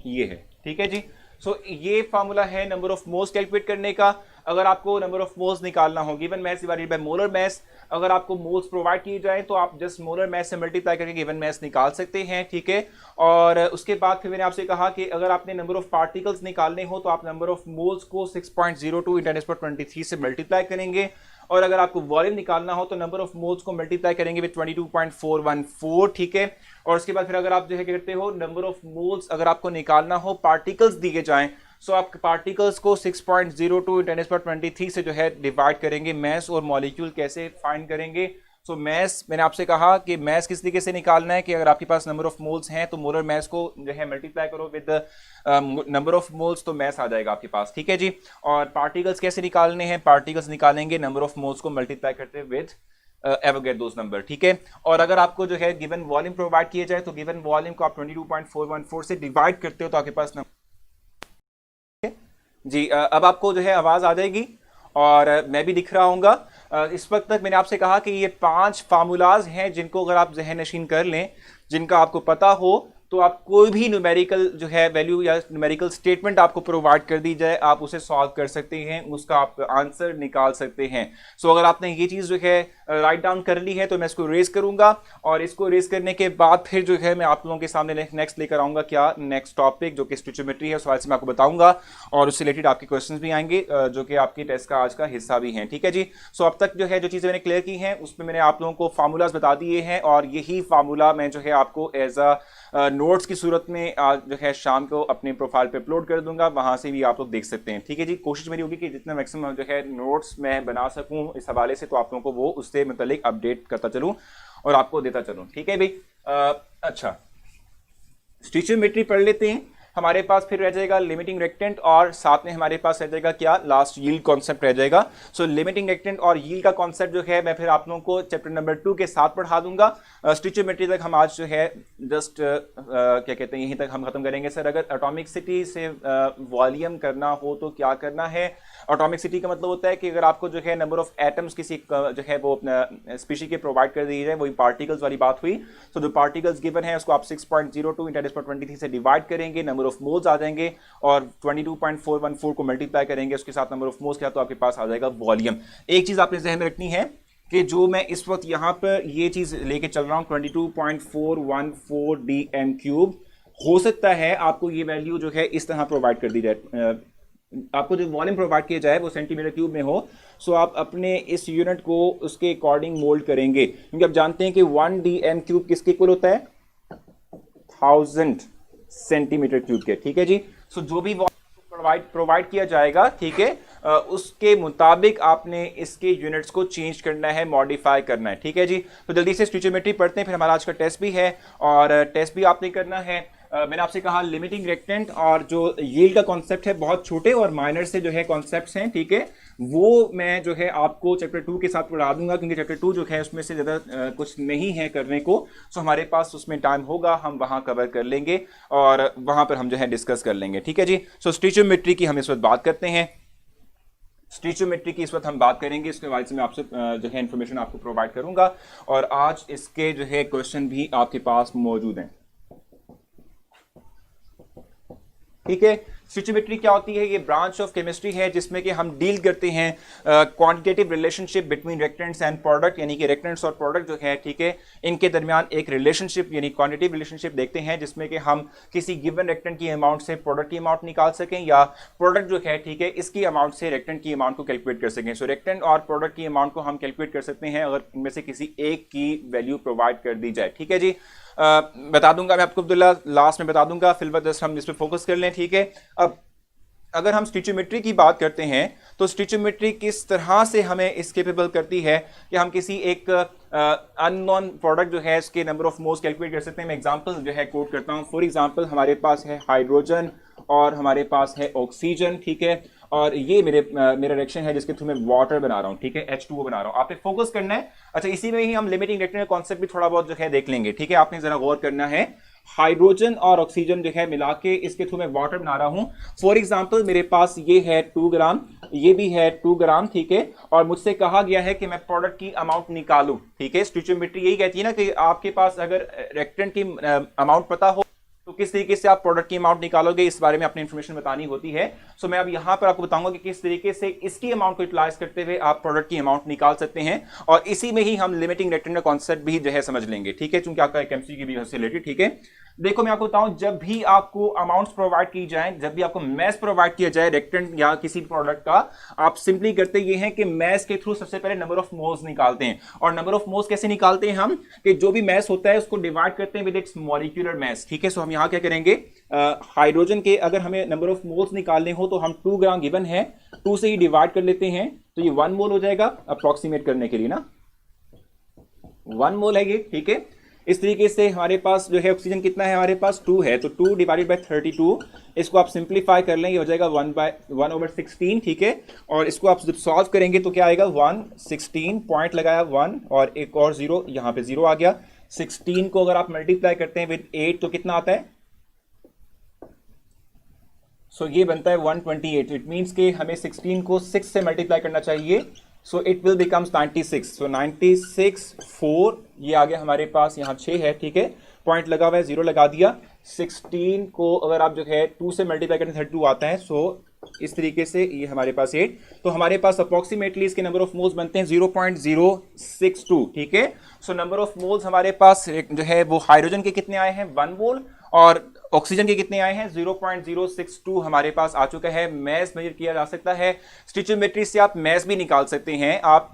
A: ये है, ठीक है जी। सो ये फॉर्मूला है नंबर ऑफ मोल्स कैलकुलेट करने का। अगर आपको नंबर ऑफ मोल्स निकालना हो, given mass divided by molar mass, अगर आपको मोल्स प्रोवाइड किए जाए तो आप जस्ट मोलर मैस से मल्टीप्लाई करके गिवन मैस निकाल सकते हैं, ठीक है। और उसके बाद फिर मैंने आपसे कहा कि अगर आपने नंबर ऑफ पार्टिकल्स निकालने हो तो आप नंबर ऑफ मोल्स को 6.02 × 10⁻23 से मल्टीप्लाई करेंगे, और अगर आपको वॉल्यूम निकालना हो तो नंबर ऑफ मोल्स को मल्टीप्लाई करेंगे विद 22.414, ठीक है। और उसके बाद फिर अगर आप जो है करते हो नंबर ऑफ मोल्स अगर आपको निकालना हो पार्टिकल्स दिए जाएं, सो आप पार्टिकल्स को 6.02 × 10⁻23 से जो है डिवाइड करेंगे। मैस और मॉलिक्यूल कैसे फाइंड करेंगे? सो मैस, मैंने आपसे कहा कि मैस किस तरीके से निकालना है कि अगर आपके पास नंबर ऑफ मोल्स हैं तो मोलर मैस को जो है मल्टीप्लाई करो विद नंबर ऑफ मोल्स, तो मैस आ जाएगा आपके पास, ठीक है जी। और पार्टिकल्स कैसे निकालने हैं? पार्टिकल्स निकालेंगे नंबर ऑफ मोल्स को मल्टीप्लाई करते विद एवोगैड्रोस नंबर, ठीक है। और अगर आपको जो है गिवन वॉल्यूम प्रोवाइड किया जाए तो गिवन वॉल्यूम को आप 22.414 से डिवाइड करते हो तो आपके पास जी। अब आपको जो है आवाज आ जाएगी और मैं भी दिख रहा हूँगा। इस वक्त तक मैंने आपसे कहा कि ये 5 फार्मूलाज हैं जिनको अगर आप जहन नशीन कर लें, जिनका आपको पता हो, तो आप कोई भी न्यूमेरिकल जो है वैल्यू या न्यूमेरिकल स्टेटमेंट आपको प्रोवाइड कर दी जाए, आप उसे सॉल्व कर सकते हैं, उसका आप आंसर निकाल सकते हैं। सो अगर आपने ये चीज़ जो है राइट डाउन कर ली है तो मैं इसको रेज करूंगा, और इसको रेज करने के बाद फिर जो है मैं आप लोगों के सामने नेक्स्ट लेकर आऊंगा क्या, नेक्स्ट टॉपिक जो कि स्टोइचियोमेट्री है, उस वाले से मैं आपको बताऊंगा, और उससे रिलेटेड आपके क्वेश्चंस भी आएंगे जो कि आपके टेस्ट का आज का हिस्सा भी हैं, ठीक है जी। सो अब तक जो है जो चीज़ें मैंने क्लियर की हैं उसमें मैंने आप लोगों को फार्मूलाज बता दिए हैं, और यही फार्मूला मैं जो है आपको एज अ नोट्स की सूरत में आज जो है शाम को अपने प्रोफाइल पे अपलोड कर दूंगा, वहां से भी आप लोग देख सकते हैं, ठीक है जी। कोशिश मेरी होगी कि जितना मैक्सिमम जो है नोट्स मैं बना सकूं इस हवाले से, तो आप लोगों को वो उससे मुतालिक अपडेट करता चलूं और आपको देता चलूं, ठीक है भाई। अच्छा, स्टोइचियोमेट्री पढ़ लेते हैं। हमारे पास फिर रह जाएगा लिमिटिंग रेक्टेंट, और साथ में हमारे पास रह जाएगा क्या, लास्ट यील्ड कॉन्सेप्ट रह जाएगा। सो लिमिटिंग रेक्टेंट और यील्ड का कॉन्सेप्ट जो है मैं फिर आप लोगों को चैप्टर नंबर 2 के साथ पढ़ा दूंगा। स्टोइचियोमेट्री तक हम आज जो है जस्ट क्या कहते हैं यहीं तक हम खत्म करेंगे। सर अगर एटॉमिसिटी से वॉल्यूम करना हो तो क्या करना है? एटॉमिसिटी का मतलब होता है कि अगर आपको जो है नंबर ऑफ एटम्स किसी जो है वो स्पीशी के प्रोवाइड कर दी जाए, वही पार्टिकल्स वाली बात हुई। सो जो पार्टिकल्स गिवन है उसको आप 6.02 × 10⁻23 से डिवाइड करेंगे, नंबर ऑफ मोल्स आ जाएंगे, और 22.414 को मल्टीप्लाई करेंगे उसके साथ नंबर ऑफ मोल्स क्या, तो आपके पास आ जाएगा वॉल्यूम। एक चीज आपने ज़हन में रखनी है कि जो मैं इस वक्त यहाँ पर ये चीज लेके चल रहा हूँ 22.414 dm³, हो सकता है आपको ये वैल्यू जो है इस तरह प्रोवाइड कर दी जाए, आपको जो वॉल्यूम प्रोवाइड किया जाए वो सेंटीमीटर क्यूब में हो, सो आप अपने इस यूनिट को उसके अकॉर्डिंग मोल्ड करेंगे, क्योंकि आप जानते हैं कि 1 dm³ किसके इक्वल होता है? 1000 सेंटीमीटर क्यूब के, ठीक है जी। सो जो भी प्रोवाइड किया जाएगा, ठीक है, उसके मुताबिक आपने इसके यूनिट्स को चेंज करना है, मॉडिफाई करना है, ठीक है जी। तो जल्दी से स्टोइचियोमेट्री पढ़ते हैं, फिर हमारा आज का टेस्ट भी है और टेस्ट भी आपने करना है। मैंने आपसे कहा लिमिटिंग रेक्टेंट और जो यील्ड का कॉन्सेप्ट है बहुत छोटे और माइनर से जो है कॉन्सेप्ट्स हैं, ठीक है, वो मैं जो है आपको चैप्टर 2 के साथ पढ़ा दूंगा, क्योंकि चैप्टर 2 जो है उसमें से ज़्यादा कुछ नहीं है करने को। सो हमारे पास उसमें टाइम होगा, हम वहाँ कवर कर लेंगे और वहाँ पर हम जो है डिस्कस कर लेंगे, ठीक है जी। सो स्टोइचियोमेट्री की हम इस वक्त बात करते हैं। स्टोइचियोमेट्री की इस वक्त हम बात करेंगे, इसके बारे में आपसे जो है इन्फॉर्मेशन आपको प्रोवाइड करूंगा, और आज इसके जो है क्वेश्चन भी आपके पास मौजूद हैं, ठीक है। स्टोइचियोमेट्री क्या होती है? ये ब्रांच ऑफ केमिस्ट्री है जिसमें कि हम डील करते हैं quantitative relationship between reactants and product, यानी कि रेक्टेंट्स और प्रोडक्ट जो है, ठीक है, इनके दरमियान एक रिलेशनशिप यानी क्वांटिटेटिव रिलेशनशिप देखते हैं, जिसमें कि हम किसी गिवन रेक्टेंट की अमाउंट से प्रोडक्ट की अमाउंट निकाल सकें, या प्रोडक्ट जो है, ठीक है, इसकी अमाउंट से रेक्टेंट की अमाउंट को कैलकुलेट कर सकें। सो रेक्टेंट और प्रोडक्ट की अमाउंट को हम कैलकुलेट कर सकते हैं अगर इनमें से किसी एक की वैल्यू प्रोवाइड कर दी जाए, ठीक है जी। बता दूंगा मैं आपको अब्दुल्ला, लास्ट में बता दूंगा, फिलहाल जस्ट हम इस पर फोकस कर लें, ठीक है। अब अगर हम स्टिचोमेट्री की बात करते हैं तो स्टिचोमेट्री किस तरह से हमें इस केपेबल करती है कि हम किसी एक अननोन प्रोडक्ट जो है इसके नंबर ऑफ मोल्स कैलकुलेट कर सकते हैं। मैं एग्जांपल जो है कोट करता हूं। फॉर एग्जांपल हमारे पास है हाइड्रोजन और हमारे पास है ऑक्सीजन, ठीक है, और ये मेरा रिएक्शन है जिसके थ्रू मैं वाटर बना रहा हूं, ठीक है, H2O बना रहा हूं। आपने फोकस करना है। अच्छा, इसी में ही हम लिमिटिंग रिएक्शन का कॉन्सेप्ट भी थोड़ा बहुत जो है देख लेंगे, ठीक है। आपने जरा गौर करना है, हाइड्रोजन और ऑक्सीजन जो है मिला के इसके थ्रू मैं वाटर बना रहा हूं। फॉर एग्जांपल मेरे पास ये है 2 ग्राम, ये भी है 2 ग्राम, ठीक है, और मुझसे कहा गया है कि मैं प्रोडक्ट की अमाउंट निकालूं, ठीक है। स्टिचोमेट्री यही कहती है ना कि आपके पास अगर रिएक्टेंट की अमाउंट पता हो तो किस तरीके से आप प्रोडक्ट की अमाउंट निकालोगे, इस बारे में अपनी इंफॉर्मेशन बतानी होती है। सो मैं अब यहां पर आपको बताऊंगा कि किस तरीके से इसकी अमाउंट को यूटिलाइज करते हुए आप प्रोडक्ट की अमाउंट निकाल सकते हैं, और इसी में ही हम लिमिटिंग रिएक्टेंट का कॉन्सेप्ट भी जो है समझ लेंगे, ठीक है, क्योंकि आपका केमिस्ट्री की भी उससे रिलेटेड, ठीक है। देखो मैं आपको बताऊं, जब भी आपको अमाउंट्स प्रोवाइड की जाए, जब भी आपको मैस प्रोवाइड किया जाए रिएक्टेंट या किसी प्रोडक्ट का, आप सिंपली करते ये हैं कि मैस के थ्रू सबसे पहले नंबर ऑफ मोल्स निकालते हैं। और नंबर ऑफ मोल्स कैसे निकालते हैं हम, कि जो भी मैस होता है उसको डिवाइड करते हैं विद इट्स मॉलिक्यूलर मैस, ठीक है। सो हम यहां क्या करेंगे, हाइड्रोजन के अगर हमें नंबर ऑफ मोल्स निकालने हो तो हम 2 ग्राम गिवन है, 2 से ही डिवाइड कर लेते हैं, तो ये 1 मोल हो जाएगा अप्रोक्सीमेट करने के लिए ना, 1 मोल है ये, ठीक है। इस तरीके से हमारे पास जो है ऑक्सीजन कितना है, हमारे पास 2 है, तो 2 डिवाइडेड बाय 32, इसको आप सिंप्लीफाई कर लें, ये हो जाएगा 1/16, ठीक है। और इसको आप जब सॉल्व करेंगे तो क्या आएगा, 116 पॉइंट लगाया 1 और एक और 0, यहाँ पे 0 आ गया। 16 को अगर आप मल्टीप्लाई करते हैं विद 8 तो कितना आता है, सो ये बनता है 128। इट मीन्स कि हमें 16 को 6 से मल्टीप्लाई करना चाहिए, सो इट विल बिकम्स 96। सो 96 4, ये आ गया हमारे पास, यहाँ 6 है, ठीक है, पॉइंट लगा हुआ है, 0 लगा दिया। 16 को अगर आप जो है 2 से मल्टीप्लाई करें 32 आता है, सो इस तरीके से ये हमारे पास 8, तो हमारे पास अप्रोक्सीमेटली इसके नंबर ऑफ मोल्स बनते हैं 0.062, ठीक है। सो नंबर ऑफ मोल्स हमारे पास जो है वो हाइड्रोजन के कितने आए हैं, 1 मोल, और ऑक्सीजन के कितने आए हैं, 0.062 हमारे पास आ चुका है। मैस मेजर किया जा सकता है, स्टिचोमेट्री से आप मैस भी निकाल सकते हैं, आप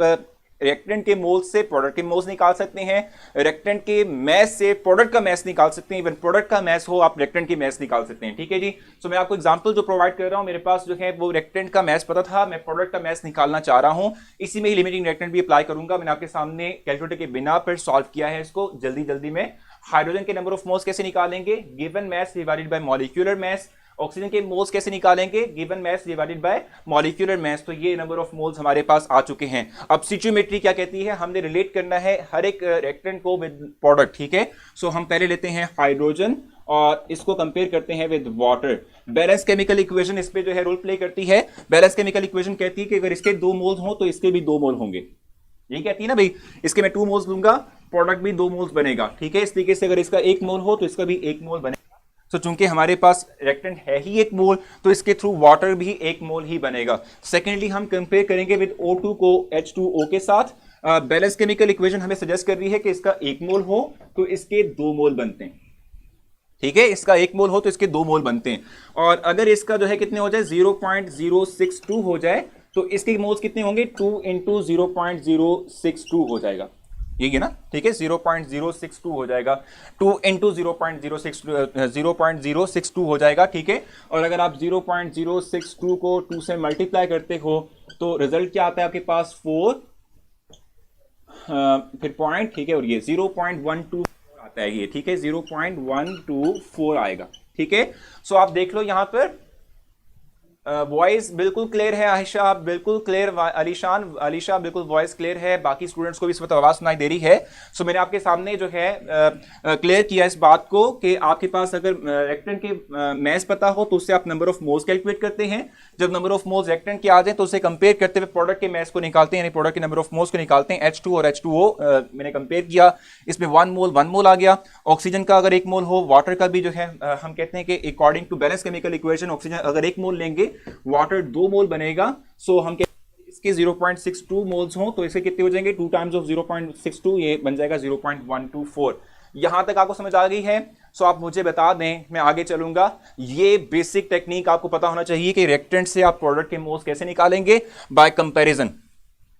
A: रिएक्टेंट के मोल्स से प्रोडक्ट के मोल्स निकाल सकते हैं, रिएक्टेंट के मैस से प्रोडक्ट का मैस निकाल सकते हैं, इवन प्रोडक्ट का मैस हो आप रिएक्टेंट की मैस निकाल सकते हैं, ठीक है जी। सो मैं आपको एग्जांपल जो प्रोवाइड कर रहा हूं, मेरे पास जो है वो रिएक्टेंट का मैस पता था, मैं प्रोडक्ट का मैस निकालना चाह रहा हूं, इसी में ही लिमिटिंग रिएक्टेंट भी अप्लाई करूंगा। मैंने आपके सामने कैलकुलेटर के बिना पर सॉल्व किया है इसको जल्दी में। हाइड्रोजन के नंबर ऑफ मोल्स कैसे निकालेंगे, given mass divided by molecular mass. Oxygen के मोल्स कैसे निकालेंगे, given mass divided by molecular mass. तो ये नंबर ऑफ मोल्स हमारे पास आ चुके हैं। अब स्टिचोमेट्री क्या कहती है, हमने रिलेट करना है हर एक रिएक्टेंट को विद प्रोडक्ट, ठीक है। सो हम पहले लेते हैं हाइड्रोजन और इसको कंपेयर करते हैं with water. Balance chemical equation इस पे जो है रोल प्ले करती है। बैलेंस केमिकल इक्वेशन कहती है कि अगर इसके 2 मोल्स हो तो इसके भी 2 मोल होंगे, यही कहती है ना भाई, इसके मैं 2 मोल्स लूंगा, प्रोडक्ट भी 2 मोल्स बनेगा, ठीक है। इस तरीके से अगर इसका 1 मोल हो तो इसका भी 1 मोल बनेगा। तो चूंकि हमारे पास रिएक्टेंट है ही 1 मोल, तो इसके थ्रू वाटर भी 1 मोल ही बनेगा। सेकेंडली हम कंपेयर करेंगे विद O2 को H2O के साथ। बैलेंस केमिकल इक्वेशन हमें सजेस्ट कर रही है कि इसका 1 मोल हो तो इसके 2 मोल बनते हैं, ठीक है, इसका 1 मोल हो तो इसके 2 मोल बनते हैं। और अगर इसका जो है कितने हो जाए, 0.062 हो जाए तो इसके मोल्स कितने होंगे, 2 × 0.062 हो जाएगा, ये है ना, ठीक है, 0.062 हो जाएगा, 2 × 0.062 हो जाएगा, ठीक है। और अगर आप 0.062 को 2 से मल्टीप्लाई करते हो तो रिजल्ट क्या आता है आपके पास, 4 फिर पॉइंट, ठीक है, और ये 0.124 आता है ये, ठीक है, 0.124 आएगा, ठीक है। सो आप देख लो यहां पर वॉइस बिल्कुल क्लियर है, आयशा आप बिल्कुल क्लियर, अलीशा बिल्कुल वॉइस क्लियर है, बाकी स्टूडेंट्स को भी इस वक्त आवाज सुनाई दे रही है। सो मैंने आपके सामने जो है क्लियर किया इस बात को कि आपके पास अगर रिएक्टेंट के मैस पता हो तो उससे आप नंबर ऑफ मोल्स कैलकुलेट करते हैं। जब नंबर ऑफ मोल्स रिएक्टेंट के आ जाए तो उसे कंपेयर करते हुए प्रोडक्ट के मैस को निकालते हैं, यानी प्रोडक्ट के नंबर ऑफ मोल्स को निकालते हैं। H2 और H2O मैंने कंपेयर किया, इसमें 1 मोल आ गया। ऑक्सीजन का अगर 1 मोल हो, वाटर का भी जो है हम कहते हैं कि according to balance chemical equation oxygen अगर 1 मोल लेंगे, वाटर 2 मोल बनेगा। सो हम इसके 0.62 मोल्स हो तो इसके कितने हो जाएंगे, 2 टाइम्स ऑफ 0.62, ये बन जाएगा 0.124। यहां तक आपको समझ आ गई है। सो आप मुझे बता दें, मैं आगे चलूंगा। ये बेसिक टेक्निक आपको पता होना चाहिए कि रिएक्टेंट से आप प्रोडक्ट के मोल्स कैसे निकालेंगे, बाय कंपैरिजन।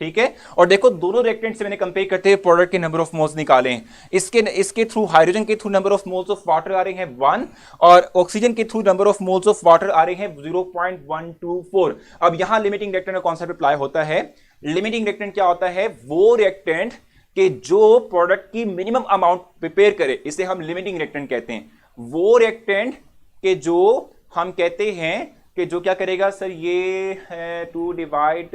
A: ठीक है। और देखो दोनों रिएक्टेंट से मैंने कंपेयर करते हुए प्रोडक्ट के नंबर ऑफ मोल्स निकाले हैं। इसके थ्रू हाइड्रोजन के through number of moles of water आ रहे हैं 1 और ऑक्सीजन के through number of moles of water आ रहे हैं 0.124। अब यहां लिमिटिंग रिएक्टेंट का कॉन्सेप्ट अप्लाई होता है। लिमिटिंग रिएक्टेंट क्या होता है? वो रिएक्टेंट कि जो प्रोडक्ट की मिनिमम अमाउंट प्रिपेयर करे, इसे हम लिमिटिंग रिएक्टेंट कहते हैं। वो रिएक्टेंट के जो हम कहते हैं कि जो क्या करेगा सर, ये है टू डिवाइड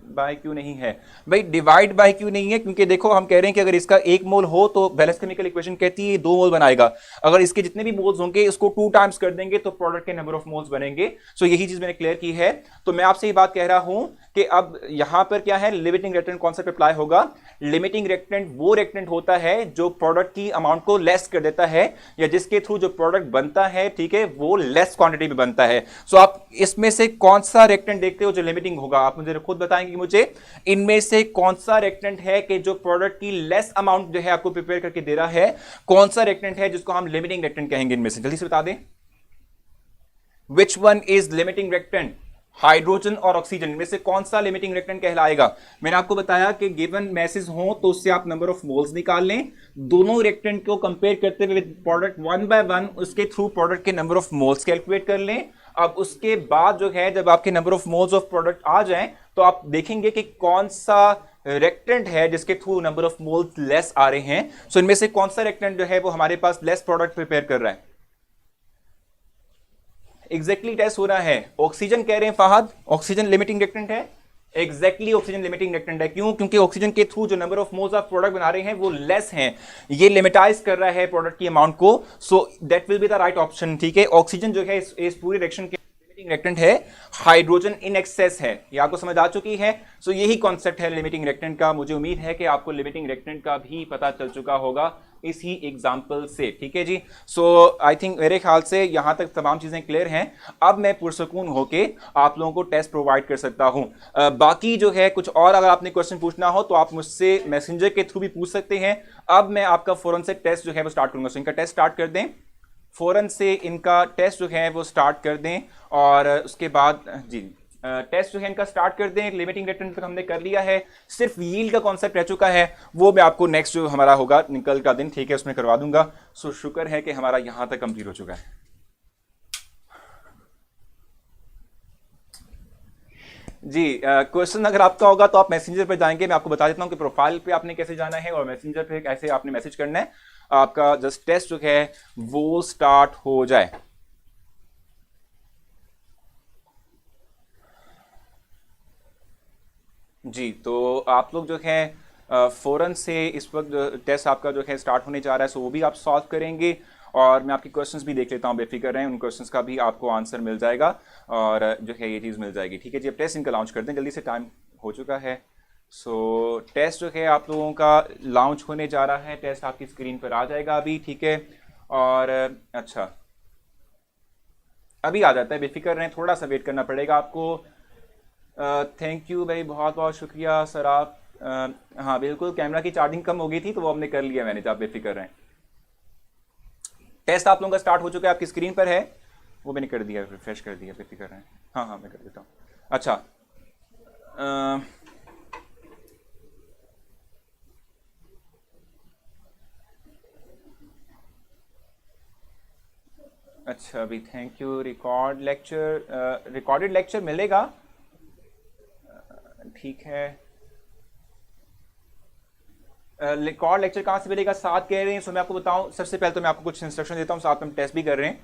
A: बाय क्यू नहीं है भाई, डिवाइड बाय क्यू नहीं है, क्योंकि देखो हम कह रहे हैं कि अगर इसका 1 मोल हो तो बैलेंस केमिकल इक्वेशन कहती है 2 मोल बनाएगा। अगर इसके जितने भी मोल्स होंगे इसको 2 टाइम्स कर देंगे तो प्रोडक्ट के नंबर ऑफ मोल्स बनेंगे। सो यही चीज मैंने क्लियर की है। तो मैं आपसे ये बात कह रहा हूं कि अब यहां पर क्या है, लिमिटिंग रिएक्टेंट कॉन्सेप्ट अप्लाई होगा। लिमिटिंग रिएक्टेंट वो रिएक्टेंट होता है जो प्रोडक्ट की अमाउंट को लेस कर देता है, या जिसके थ्रू जो प्रोडक्ट बनता है, ठीक है, वो लेस क्वांटिटी में बनता है। सो आप इसमें से कौन सा रिएक्टेंट देखते हो जो लिमिटिंग होगा? आप मुझे खुद बताएंगे मुझे इनमें से कौन सा रिएक्टेंट है कि जो प्रोडक्ट की लेस अमाउंट जो है आपको प्रिपेयर करके दे रहा है, कौन सा रिएक्टेंट है जिसको हम लिमिटिंग रिएक्टेंट कहेंगे? इनमें से जल्दी से बता दें, which one is limiting reactant? Hydrogen और ऑक्सीजन में से कौन सा लिमिटिंग रिएक्टेंट कहलाएगा? मैंने आपको बताया कि गिवन मैसेज हो तो उससे आप नंबर ऑफ मोल्स निकाल लें, दोनों रिएक्टेंट को कंपेयर करते हुए प्रोडक्ट 1 बाय 1 उसके थ्रू प्रोडक्ट के नंबर ऑफ मोल्स कैलकुलेट कर लें। अब उसके बाद जो है जब आपके number of moles of product आ जाएं तो आप देखेंगे कि कौन सा रिएक्टेंट है जिसके through number of moles less आ रहे हैं। सो इनमें से कौन सा रिएक्टेंट जो है वो हमारे पास लेस प्रोडक्ट प्रिपेयर कर रहा है? एग्जैक्टली टेस्ट हो रहा है। ऑक्सीजन कह रहे हैं फहद, ऑक्सीजन लिमिटिंग रिएक्टेंट है। एग्जैक्टली ऑक्सीजन लिमिटिंग रिएक्टेंट है। क्यों? क्योंकि ऑक्सीजन के थ्रू जो number of moles of product बना रहे हैं वो लेस हैं, ये लिमिटाइज कर रहा है प्रोडक्ट की अमाउंट को। So that will be the right option. ठीक है, ऑक्सीजन जो है इस पूरी रिएक्शन के लिमिटिंग रिएक्टेंट है, हाइड्रोजन इन एक्सेस है। ये आपको समझ आ चुकी है। सो यही कॉन्सेप्ट है लिमिटिंग रिएक्टेंट का। मुझे उम्मीद है कि आपको लिमिटिंग रिएक्टेंट का भी पता चल चुका होगा इसी एग्जाम्पल से। ठीक है जी। सो आई थिंक मेरे ख्याल से यहां तक तमाम चीजें क्लियर हैं। अब मैं पुरसकून होके आप लोगों को टेस्ट प्रोवाइड कर सकता हूं। बाकी जो है कुछ और अगर आपने क्वेश्चन पूछना हो तो आप मुझसे मैसेंजर के थ्रू भी पूछ सकते हैं। अब मैं आपका फौरन से टेस्ट जो है वो स्टार्ट करूंगा। सो इनका टेस्ट स्टार्ट कर दें, फौरन से इनका टेस्ट जो है वो स्टार्ट कर दें। और उसके बाद जी टेस्ट जो है इनका स्टार्ट कर दें। लिमिटिंग रिएक्टेंट तक हमने कर लिया है, सिर्फ यील्ड का कॉन्सेप्ट रह चुका है, वो मैं आपको नेक्स्ट जो हमारा होगा निकल का दिन, ठीक है, उसमें करवा दूंगा। सो शुक्र है कि हमारा यहां तक कंप्लीट हो चुका है। जी क्वेश्चन अगर आपका होगा तो आप मैसेंजर पे जाएंगे। मैं आपको बता देता हूं कि प्रोफाइल पे आपने कैसे जाना है और मैसेंजर पे कैसे आपने मैसेज करना है। आपका जस्ट टेस्ट जो है वो स्टार्ट हो जाए। जी तो आप लोग जो है फौरन से इस वक्त टेस्ट आपका जो है स्टार्ट होने जा रहा है, सो वो भी आप सॉल्व करेंगे। और मैं आपके क्वेश्चंस भी देख लेता हूँ, बेफिक्र रहें, उन क्वेश्चंस का भी आपको आंसर मिल जाएगा और जो है ये चीज़ मिल जाएगी। ठीक है जी। अब टेस्ट इनका लॉन्च कर दें जल्दी से, टाइम हो चुका है। सो टेस्ट जो है आप लोगों का लॉन्च होने जा रहा है। टेस्ट आपकी स्क्रीन पर आ जाएगा अभी, ठीक है। और अच्छा अभी आ जाता है, बेफिक्र रहें, थोड़ा सा वेट करना पड़ेगा आपको। थैंक यू भाई, बहुत बहुत शुक्रिया सर। आप हाँ बिल्कुल, कैमरा की चार्जिंग कम हो गई थी तो वो हमने कर लिया मैंने, आप बेफिक्र रहें। टेस्ट आप लोगों का स्टार्ट हो चुका है, आपकी स्क्रीन पर है, वो मैंने कर दिया, रिफ्रेश कर दिया, बेफिक्र रहें। हाँ हाँ मैं कर देता हूँ। अच्छा अच्छा अभी थैंक यू। रिकॉर्डेड लेक्चर मिलेगा, ठीक है। रिकॉर्ड लेक्चर कहाँ से मिलेगा? साथ कह रहे हैं। सो मैं आपको बताऊं, सबसे पहले तो मैं आपको कुछ इंस्ट्रक्शन देता हूं, साथ में टेस्ट भी कर रहे हैं।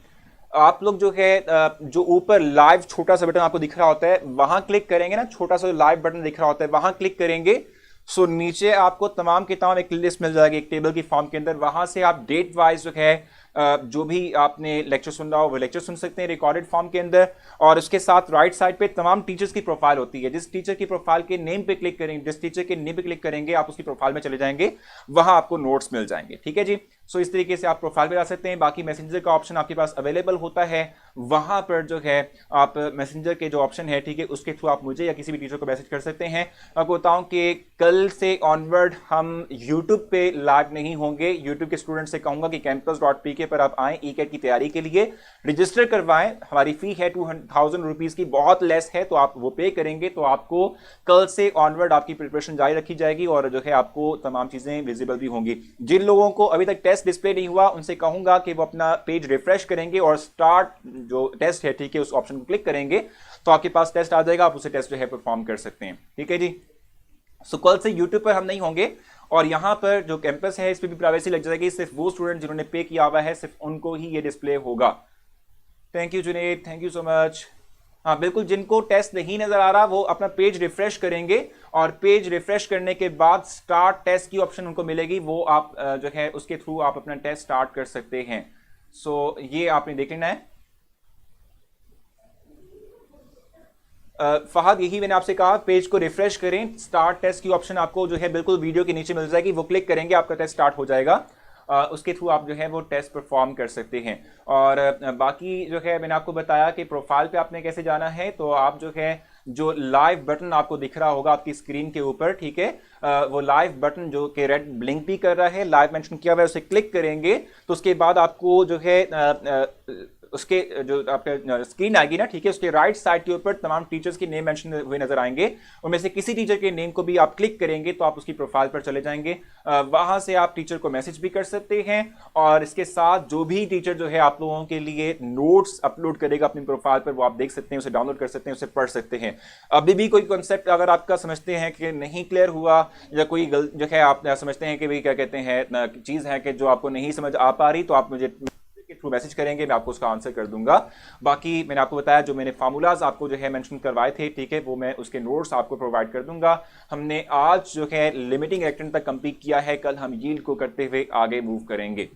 A: आप लोग जो है जो ऊपर लाइव छोटा सा बटन आपको दिख रहा होता है वहां क्लिक करेंगे ना, छोटा सा लाइव बटन दिख रहा होता है वहां क्लिक करेंगे। सो नीचे आपको तमाम की तमाम एक लिस्ट मिल जाएगी एक टेबल की फॉर्म के अंदर, वहां से आप डेट वाइज जो है जो भी आपने लेक्चर सुन रहा हो वो लेक्चर सुन सकते हैं रिकॉर्डेड फॉर्म के अंदर। और उसके साथ राइट साइड पे तमाम टीचर्स की प्रोफाइल होती है। जिस टीचर की प्रोफाइल के नेम पे क्लिक करेंगे, जिस टीचर के नेम पे क्लिक करेंगे आप उसकी प्रोफाइल में चले जाएंगे, वहां आपको नोट्स मिल जाएंगे। ठीक है जी। सो इस तरीके से आप प्रोफाइल पे जा सकते हैं। बाकी मैसेंजर का ऑप्शन आपके पास अवेलेबल होता है, वहां पर जो है आप मैसेंजर के जो ऑप्शन है, ठीक है, उसके थ्रू आप मुझे या किसी भी टीचर को मैसेज कर सकते हैं। आपको बताऊं कि कल से ऑनवर्ड हम यूट्यूब पे लाइव नहीं होंगे। यूट्यूब के स्टूडेंट से कहूंगा कि campus.pk तरीके पर आप आएँ ई कैट की तैयारी के लिए, रजिस्टर करवाएं। हमारी फ़ी है 2000 रुपीज़ की, बहुत लेस है, तो आप वो पे करेंगे तो आपको कल से ऑनवर्ड आपकी प्रिपरेशन जारी रखी जाएगी और जो है आपको तमाम चीज़ें विजिबल भी होंगी। जिन लोगों को अभी तक टेस्ट डिस्प्ले नहीं हुआ उनसे कहूँगा कि वो अपना पेज रिफ्रेश करेंगे और स्टार्ट जो टेस्ट है, ठीक है, उस ऑप्शन को क्लिक करेंगे तो आपके पास टेस्ट आ जाएगा, आप उसे टेस्ट जो है परफॉर्म कर सकते हैं। ठीक है जी। सो कल से यूट्यूब पर हम नहीं होंगे और यहाँ पर जो कैंपस है इस पर भी प्राइवेसी लग जाएगी, सिर्फ वो स्टूडेंट जिन्होंने पे किया हुआ है सिर्फ उनको ही ये डिस्प्ले होगा। Thank you Junaid, thank you so much. हाँ बिल्कुल, जिनको टेस्ट नहीं नजर आ रहा वो अपना पेज रिफ्रेश करेंगे और पेज रिफ्रेश करने के बाद स्टार्ट टेस्ट की ऑप्शन उनको मिलेगी, वो आप जो है उसके थ्रू आप अपना टेस्ट स्टार्ट कर सकते हैं। सो ये आपने देख लेना है। फहद, यही मैंने आपसे कहा, पेज को रिफ्रेश करें, स्टार्ट टेस्ट की ऑप्शन आपको जो है बिल्कुल वीडियो के नीचे मिल जाएगी, वो क्लिक करेंगे आपका टेस्ट स्टार्ट हो जाएगा। उसके थ्रू आप जो है वो टेस्ट परफॉर्म कर सकते हैं। और बाकी जो है मैंने आपको बताया कि प्रोफाइल पे आपने कैसे जाना है, तो आप जो है जो लाइव बटन आपको दिख रहा होगा आपकी स्क्रीन के ऊपर, ठीक है, वो लाइव बटन जो कि रेड ब्लिंक भी कर रहा है, लाइव मेंशन किया हुआ है, उसे क्लिक करेंगे तो उसके बाद आपको जो है उसके जो आपका स्क्रीन आएगी ना, ठीक है, उसके राइट साइड के ऊपर तमाम टीचर्स के नेम मेंशन हुए नजर आएंगे। उनमें से किसी टीचर के नेम को भी आप क्लिक करेंगे तो आप उसकी प्रोफाइल पर चले जाएंगे, वहां से आप टीचर को मैसेज भी कर सकते हैं और इसके साथ जो भी टीचर जो है आप लोगों के लिए नोट्स अपलोड करेगा अपनी प्रोफाइल पर, वो आप देख सकते हैं, उसे डाउनलोड कर सकते हैं, उसे पढ़ सकते हैं। अभी भी कोई कॉन्सेप्ट अगर आपका समझते हैं कि नहीं क्लियर हुआ या कोई जो है आप समझते हैं कि भाई क्या कहते हैं चीज़ है कि जो आपको नहीं समझ आ पा रही, तो आप मुझे के थ्रू मैसेज करेंगे, मैं आपको उसका आंसर कर दूंगा। बाकी मैंने आपको बताया जो मैंने फार्मूलाज आपको जो है मेंशन करवाए थे, ठीक है, वो मैं उसके नोट्स आपको प्रोवाइड कर दूंगा। हमने आज जो है लिमिटिंग रिएक्टेंट तक कंप्लीट किया है, कल हम यील्ड को करते हुए आगे मूव करेंगे।